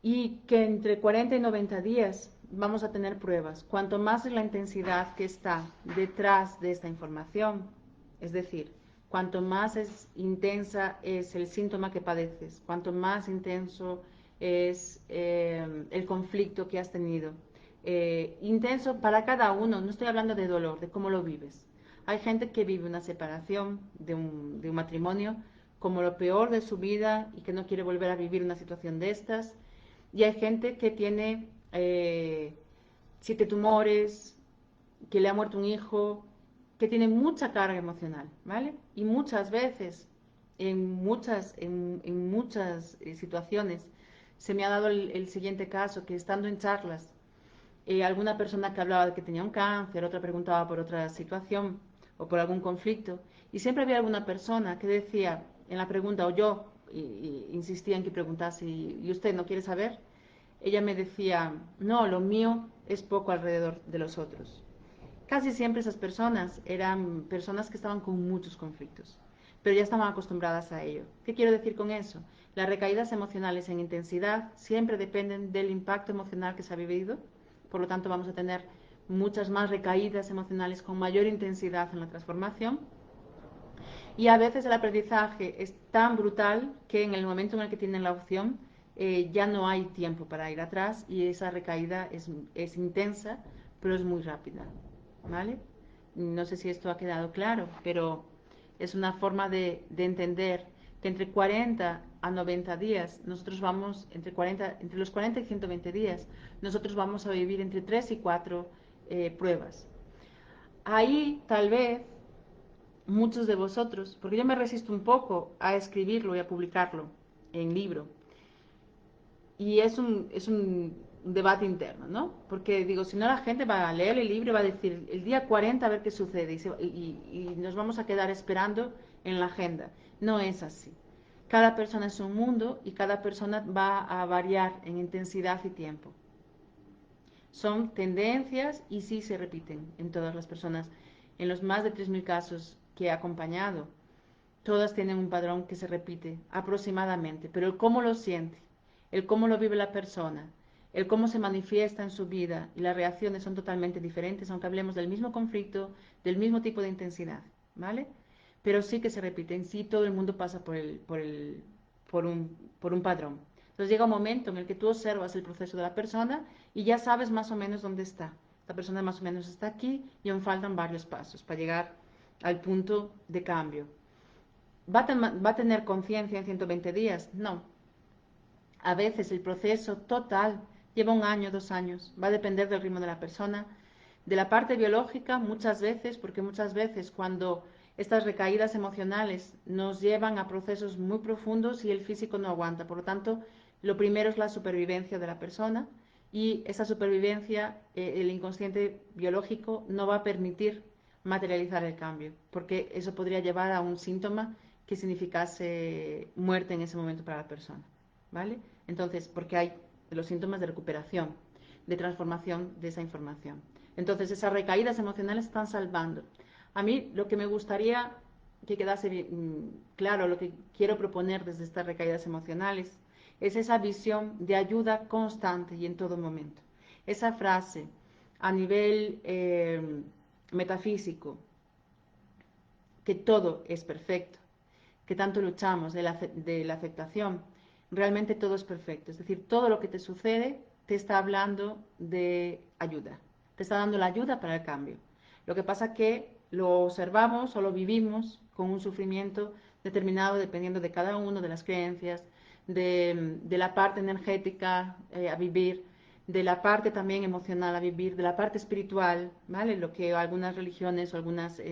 Y que entre 40 y 90 días vamos a tener pruebas. Cuanto más es la intensidad que está detrás de esta información, es decir, cuanto más es intensa es el síntoma que padeces, cuanto más intenso es el conflicto que has tenido. Intenso para cada uno, no estoy hablando de dolor, de cómo lo vives. Hay gente que vive una separación de un matrimonio como lo peor de su vida y que no quiere volver a vivir una situación de estas. Y hay gente que tiene 7 tumores, que le ha muerto un hijo, que tiene mucha carga emocional, ¿vale? Y muchas veces, en muchas situaciones, se me ha dado el siguiente caso, que estando en charlas, alguna persona que hablaba de que tenía un cáncer, otra preguntaba por otra situación o por algún conflicto, y siempre había alguna persona que decía en la pregunta, o yo insistía en que preguntase, ¿y usted no quiere saber? Ella me decía, no, lo mío es poco alrededor de los otros. Casi siempre esas personas eran personas que estaban con muchos conflictos, pero ya estaban acostumbradas a ello. ¿Qué quiero decir con eso? Las recaídas emocionales en intensidad siempre dependen del impacto emocional que se ha vivido, por lo tanto vamos a tener muchas más recaídas emocionales con mayor intensidad en la transformación. Y a veces el aprendizaje es tan brutal que en el momento en el que tienen la opción ya no hay tiempo para ir atrás y esa recaída es intensa, pero es muy rápida, ¿vale? No sé si esto ha quedado claro, pero es una forma de entender que entre 40 a 90 días, nosotros vamos, entre los 40 y 120 días, nosotros vamos a vivir entre 3 y 4 pruebas. Ahí tal vez muchos de vosotros, porque yo me resisto un poco a escribirlo y a publicarlo en libro, y es un debate interno, ¿no? Porque digo, si no la gente va a leer el libro y va a decir el día 40 a ver qué sucede y nos vamos a quedar esperando en la agenda. No es así. Cada persona es un mundo y cada persona va a variar en intensidad y tiempo. Son tendencias y sí se repiten en todas las personas. En los más de 3.000 casos que he acompañado, todas tienen un patrón que se repite aproximadamente, pero el cómo lo siente, el cómo lo vive la persona, el cómo se manifiesta en su vida y las reacciones son totalmente diferentes, aunque hablemos del mismo conflicto, del mismo tipo de intensidad, ¿vale? Pero sí que se repiten, sí todo el mundo pasa por un patrón. Entonces llega un momento en el que tú observas el proceso de la persona y ya sabes más o menos dónde está. La persona más o menos está aquí y aún faltan varios pasos para llegar al punto de cambio. ¿Va a tener conciencia en 120 días? No. A veces el proceso total lleva 1 año, 2 años. Va a depender del ritmo de la persona. De la parte biológica, muchas veces, porque muchas veces cuando estas recaídas emocionales nos llevan a procesos muy profundos y el físico no aguanta. Por lo tanto, lo primero es la supervivencia de la persona y esa supervivencia, el inconsciente biológico no va a permitir materializar el cambio, porque eso podría llevar a un síntoma que significase muerte en ese momento para la persona, ¿vale? Entonces, porque hay los síntomas de recuperación, de transformación de esa información. Entonces, esas recaídas emocionales están salvando. A mí lo que me gustaría que quedase claro, lo que quiero proponer desde estas recaídas emocionales, es esa visión de ayuda constante y en todo momento. Esa frase a nivel metafísico, que todo es perfecto, que tanto luchamos de la aceptación, realmente todo es perfecto. Es decir, todo lo que te sucede te está hablando de ayuda, te está dando la ayuda para el cambio. Lo que pasa es que lo observamos o lo vivimos con un sufrimiento determinado dependiendo de cada uno, de las creencias, de la parte energética a vivir, de la parte también emocional a vivir, de la parte espiritual, ¿vale? Lo que algunas religiones o algunas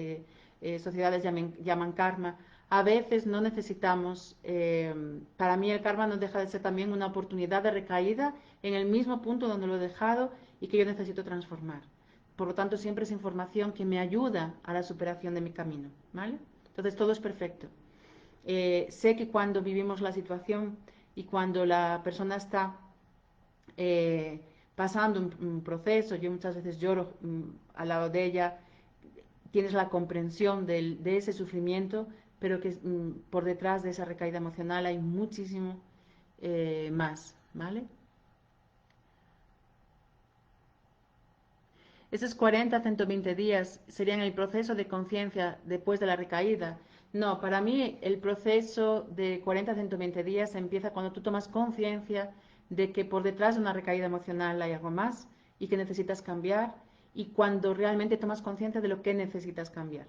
sociedades llaman karma. A veces no necesitamos, para mí el karma no deja de ser también una oportunidad de recaída en el mismo punto donde lo he dejado y que yo necesito transformar. Por lo tanto, siempre es información que me ayuda a la superación de mi camino, ¿vale? Entonces, todo es perfecto. Sé que cuando vivimos la situación y cuando la persona está pasando un proceso, yo muchas veces lloro al lado de ella, tienes la comprensión de ese sufrimiento, pero que por detrás de esa recaída emocional hay muchísimo más, ¿vale? Esos 40 a 120 días serían el proceso de conciencia después de la recaída. No, para mí el proceso de 40 a 120 días empieza cuando tú tomas conciencia de que por detrás de una recaída emocional hay algo más y que necesitas cambiar y cuando realmente tomas conciencia de lo que necesitas cambiar.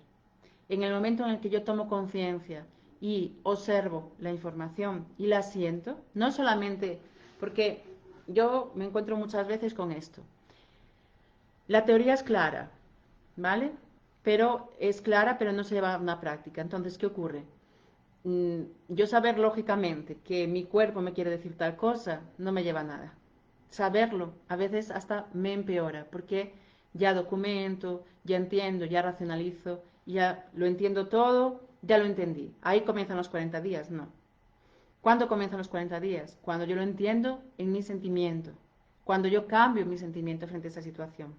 En el momento en el que yo tomo conciencia y observo la información y la siento, no solamente porque yo me encuentro muchas veces con esto. La teoría es clara, ¿vale? Pero es clara, pero no se lleva a una práctica. Entonces, ¿qué ocurre? Yo saber lógicamente que mi cuerpo me quiere decir tal cosa, no me lleva a nada. Saberlo a veces hasta me empeora, porque ya documento, ya entiendo, ya racionalizo, ya lo entiendo todo, ya lo entendí. Ahí comienzan los 40 días, no. ¿Cuándo comienzan los 40 días? Cuando yo lo entiendo en mi sentimiento, cuando yo cambio mi sentimiento frente a esa situación,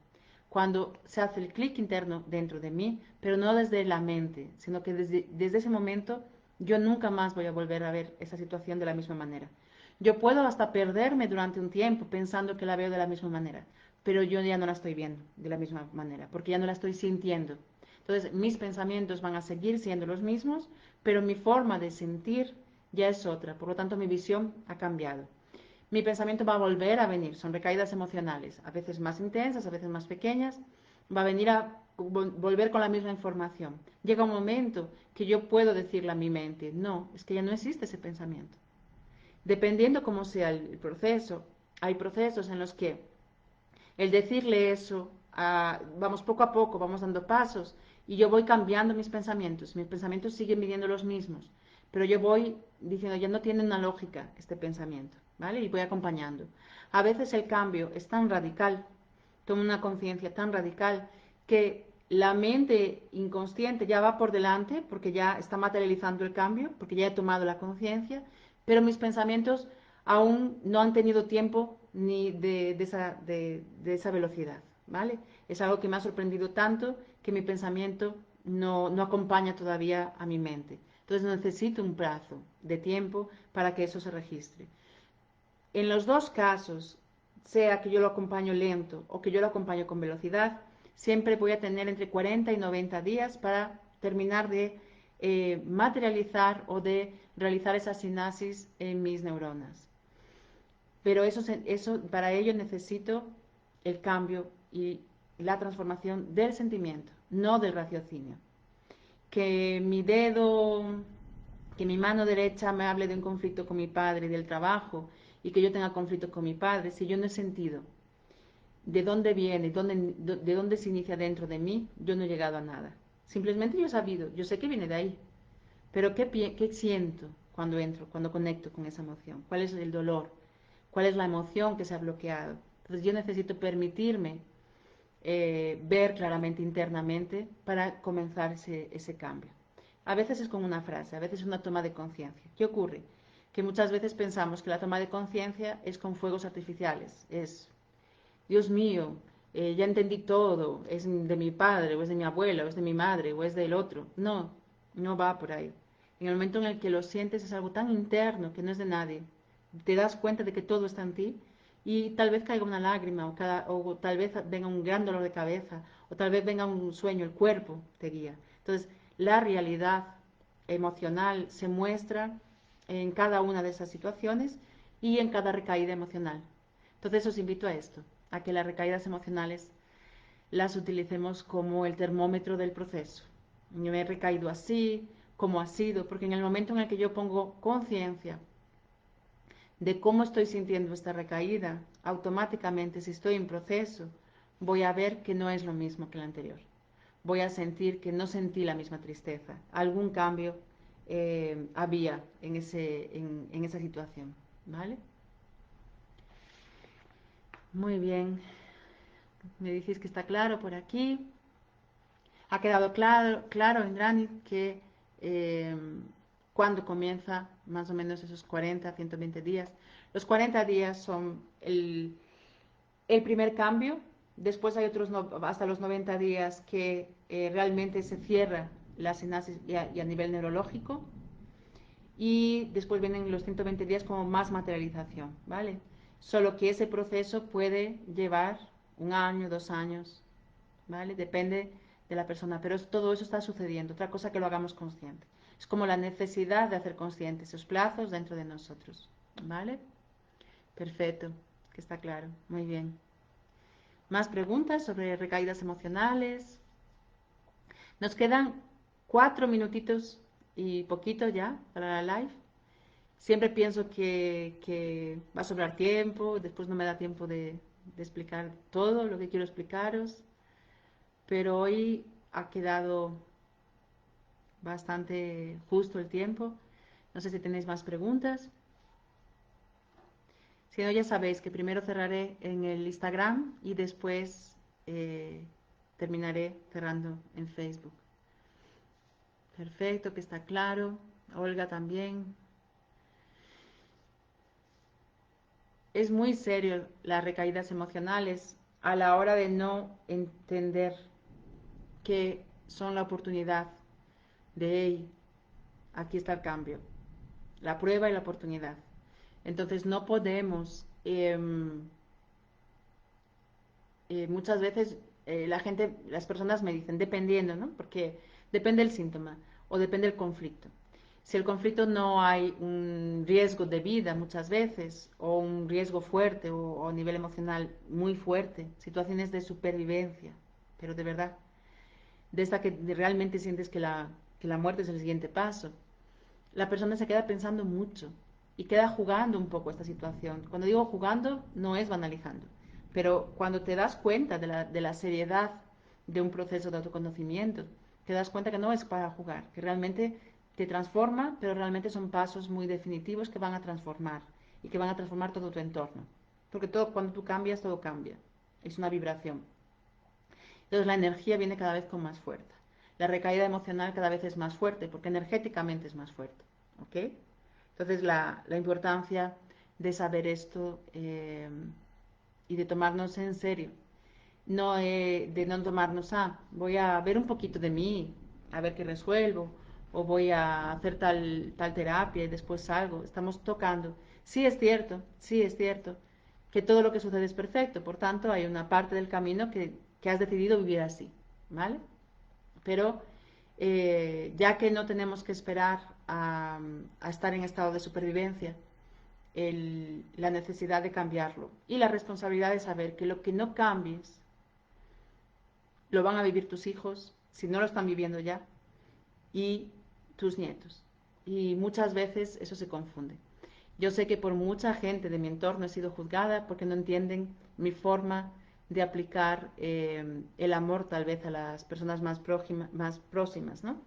cuando se hace el clic interno dentro de mí, pero no desde la mente, sino que desde ese momento yo nunca más voy a volver a ver esa situación de la misma manera. Yo puedo hasta perderme durante un tiempo pensando que la veo de la misma manera, pero yo ya no la estoy viendo de la misma manera, porque ya no la estoy sintiendo. Entonces, mis pensamientos van a seguir siendo los mismos, pero mi forma de sentir ya es otra. Por lo tanto, mi visión ha cambiado. Mi pensamiento va a volver a venir. Son recaídas emocionales, a veces más intensas, a veces más pequeñas. Va a venir a volver con la misma información. Llega un momento que yo puedo decirle a mi mente, no, es que ya no existe ese pensamiento. Dependiendo cómo sea el proceso, hay procesos en los que el decirle eso, vamos poco a poco, vamos dando pasos y yo voy cambiando mis pensamientos siguen viniendo los mismos, pero yo voy diciendo, ya no tiene una lógica este pensamiento, ¿vale? Y voy acompañando. A veces el cambio es tan radical, tomo una conciencia tan radical que la mente inconsciente ya va por delante porque ya está materializando el cambio, porque ya he tomado la conciencia, pero mis pensamientos aún no han tenido tiempo ni de esa velocidad, ¿vale? Es algo que me ha sorprendido tanto que mi pensamiento no acompaña todavía a mi mente. Entonces necesito un plazo de tiempo para que eso se registre. En los dos casos, sea que yo lo acompaño lento o que yo lo acompaño con velocidad, siempre voy a tener entre 40 y 90 días para terminar de materializar o de realizar esa sinapsis en mis neuronas. Pero para ello necesito el cambio y la transformación del sentimiento, no del raciocinio. Que mi dedo, que mi mano derecha me hable de un conflicto con mi padre, del trabajo, y que yo tenga conflicto con mi padre, si yo no he sentido de dónde viene, de dónde se inicia dentro de mí, yo no he llegado a nada. Simplemente yo he sabido, yo sé que viene de ahí, pero ¿qué siento cuando entro, cuando conecto con esa emoción? ¿Cuál es el dolor? ¿Cuál es la emoción que se ha bloqueado? Entonces yo necesito permitirme ver claramente internamente para comenzar ese cambio. A veces es con una frase, a veces es una toma de conciencia. ¿Qué ocurre? Que muchas veces pensamos que la toma de conciencia es con fuegos artificiales, es, Dios mío, ya entendí todo, es de mi padre, o es de mi abuela, o es de mi madre, o es del otro. No, no va por ahí. En el momento en el que lo sientes es algo tan interno que no es de nadie. Te das cuenta de que todo está en ti y tal vez caiga una lágrima o tal vez venga un gran dolor de cabeza o tal vez venga un sueño, el cuerpo te guía. Entonces, la realidad emocional se muestra en cada una de esas situaciones y en cada recaída emocional. Entonces, os invito a esto, a que las recaídas emocionales las utilicemos como el termómetro del proceso. Yo me he recaído así, como ha sido, porque en el momento en el que yo pongo conciencia de cómo estoy sintiendo esta recaída, automáticamente si estoy en proceso, voy a ver que no es lo mismo que la anterior. Voy a sentir que no sentí la misma tristeza. Algún cambio había en esa situación. ¿Vale? Muy bien. Me decís que está claro por aquí. Ha quedado claro Indrani, que eh, cuando comienza más o menos esos 40, 120 días. Los 40 días son el primer cambio. Después hay otros hasta los 90 días que realmente se cierra la sinapsis y a nivel neurológico. Y después vienen los 120 días como más materialización, ¿vale? Solo que ese proceso puede llevar un año, 2 años, ¿vale? Depende de la persona, pero todo eso está sucediendo. Otra cosa que lo hagamos consciente. Es como la necesidad de hacer conscientes esos plazos dentro de nosotros, ¿vale? Perfecto, que está claro. Muy bien. ¿Más preguntas sobre recaídas emocionales? Nos quedan 4 minutitos y poquito ya para la live. Siempre pienso que va a sobrar tiempo, después no me da tiempo de explicar todo lo que quiero explicaros, pero hoy ha quedado bastante justo el tiempo. No sé si tenéis más preguntas. Si no, ya sabéis que primero cerraré en el Instagram y después terminaré cerrando en Facebook. Perfecto, que está claro. Olga también. Es muy serio las recaídas emocionales a la hora de no entender que son la oportunidad de, hey, aquí está el cambio, la prueba y la oportunidad. Entonces no podemos muchas veces las personas me dicen, dependiendo, ¿no? Porque depende el síntoma o depende el conflicto. Si el conflicto no hay un riesgo de vida muchas veces, o un riesgo fuerte, o a nivel emocional muy fuerte, situaciones de supervivencia, pero de verdad, de esta que realmente sientes que la muerte es el siguiente paso, la persona se queda pensando mucho y queda jugando un poco esta situación. Cuando digo jugando, no es banalizando, pero cuando te das cuenta de la seriedad de un proceso de autoconocimiento, te das cuenta que no es para jugar, que realmente te transforma, pero realmente son pasos muy definitivos que van a transformar y que van a transformar todo tu entorno. Porque todo, cuando tú cambias, todo cambia. Es una vibración. Entonces la energía viene cada vez con más fuerza. La recaída emocional cada vez es más fuerte porque energéticamente es más fuerte. ¿Ok? Entonces la importancia de saber esto y de tomarnos en serio. No de no tomarnos, voy a ver un poquito de mí, a ver qué resuelvo, o voy a hacer tal terapia y después salgo. Estamos tocando. Sí es cierto que todo lo que sucede es perfecto, por tanto hay una parte del camino que has decidido vivir así, ¿vale? Pero ya que no tenemos que esperar a estar en estado de supervivencia, la necesidad de cambiarlo y la responsabilidad de saber que lo que no cambies lo van a vivir tus hijos, si no lo están viviendo ya, y tus nietos. Y muchas veces eso se confunde. Yo sé que por mucha gente de mi entorno he sido juzgada porque no entienden mi forma de aplicar el amor tal vez a las personas más próximas, ¿no?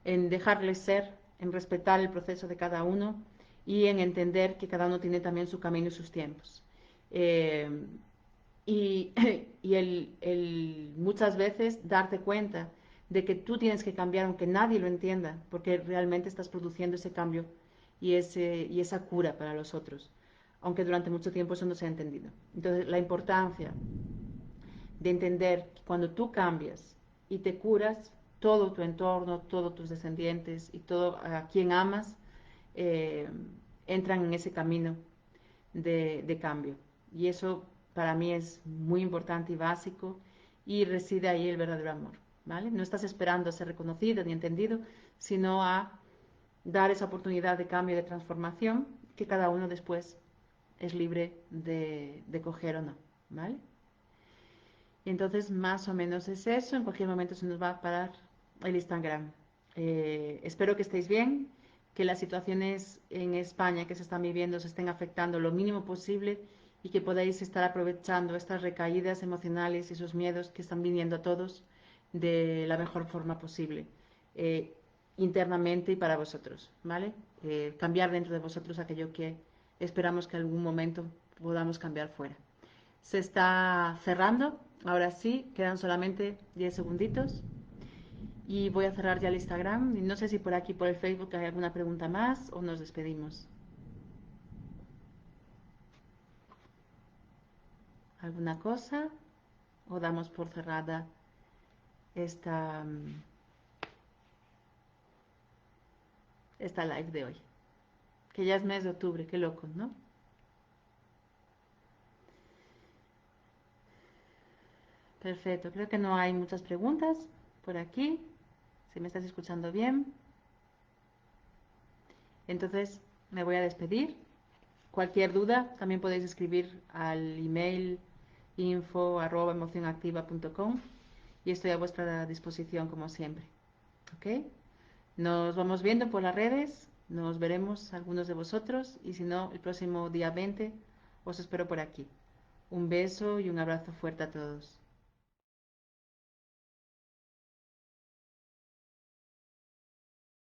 En dejarles ser, en respetar el proceso de cada uno y en entender que cada uno tiene también su camino y sus tiempos. Eh, y, muchas veces darte cuenta de que tú tienes que cambiar aunque nadie lo entienda, porque realmente estás produciendo ese cambio y esa cura para los otros, aunque durante mucho tiempo eso no se ha entendido. Entonces, la importancia de entender que cuando tú cambias y te curas, todo tu entorno, todos tus descendientes y todo a quien amas, eh, entran en ese camino de cambio. Y eso para mí es muy importante y básico y reside ahí el verdadero amor, ¿vale? No estás esperando a ser reconocido ni entendido, sino a dar esa oportunidad de cambio, de transformación, que cada uno después es libre de coger o no, ¿vale? Y entonces más o menos es eso, en cualquier momento se nos va a parar el Instagram. Espero que estéis bien, que las situaciones en España que se están viviendo se estén afectando lo mínimo posible y que podáis estar aprovechando estas recaídas emocionales y esos miedos que están viniendo a todos de la mejor forma posible, eh, internamente y para vosotros, ¿vale? Cambiar dentro de vosotros aquello que esperamos que algún momento podamos cambiar fuera. Se está cerrando, ahora sí, quedan solamente 10 segunditos. Y voy a cerrar ya el Instagram. Y no sé si por aquí, por el Facebook, hay alguna pregunta más o nos despedimos. ¿Alguna cosa? ¿O damos por cerrada esta, esta live de hoy? Que ya es mes de octubre, qué loco, ¿no? Perfecto, creo que no hay muchas preguntas por aquí. Si me estás escuchando bien. Entonces me voy a despedir. Cualquier duda también podéis escribir al email info@emocionactiva.com y estoy a vuestra disposición como siempre. ¿Ok? Nos vamos viendo por las redes, nos veremos algunos de vosotros y si no, el próximo día 20 os espero por aquí. Un beso y un abrazo fuerte a todos.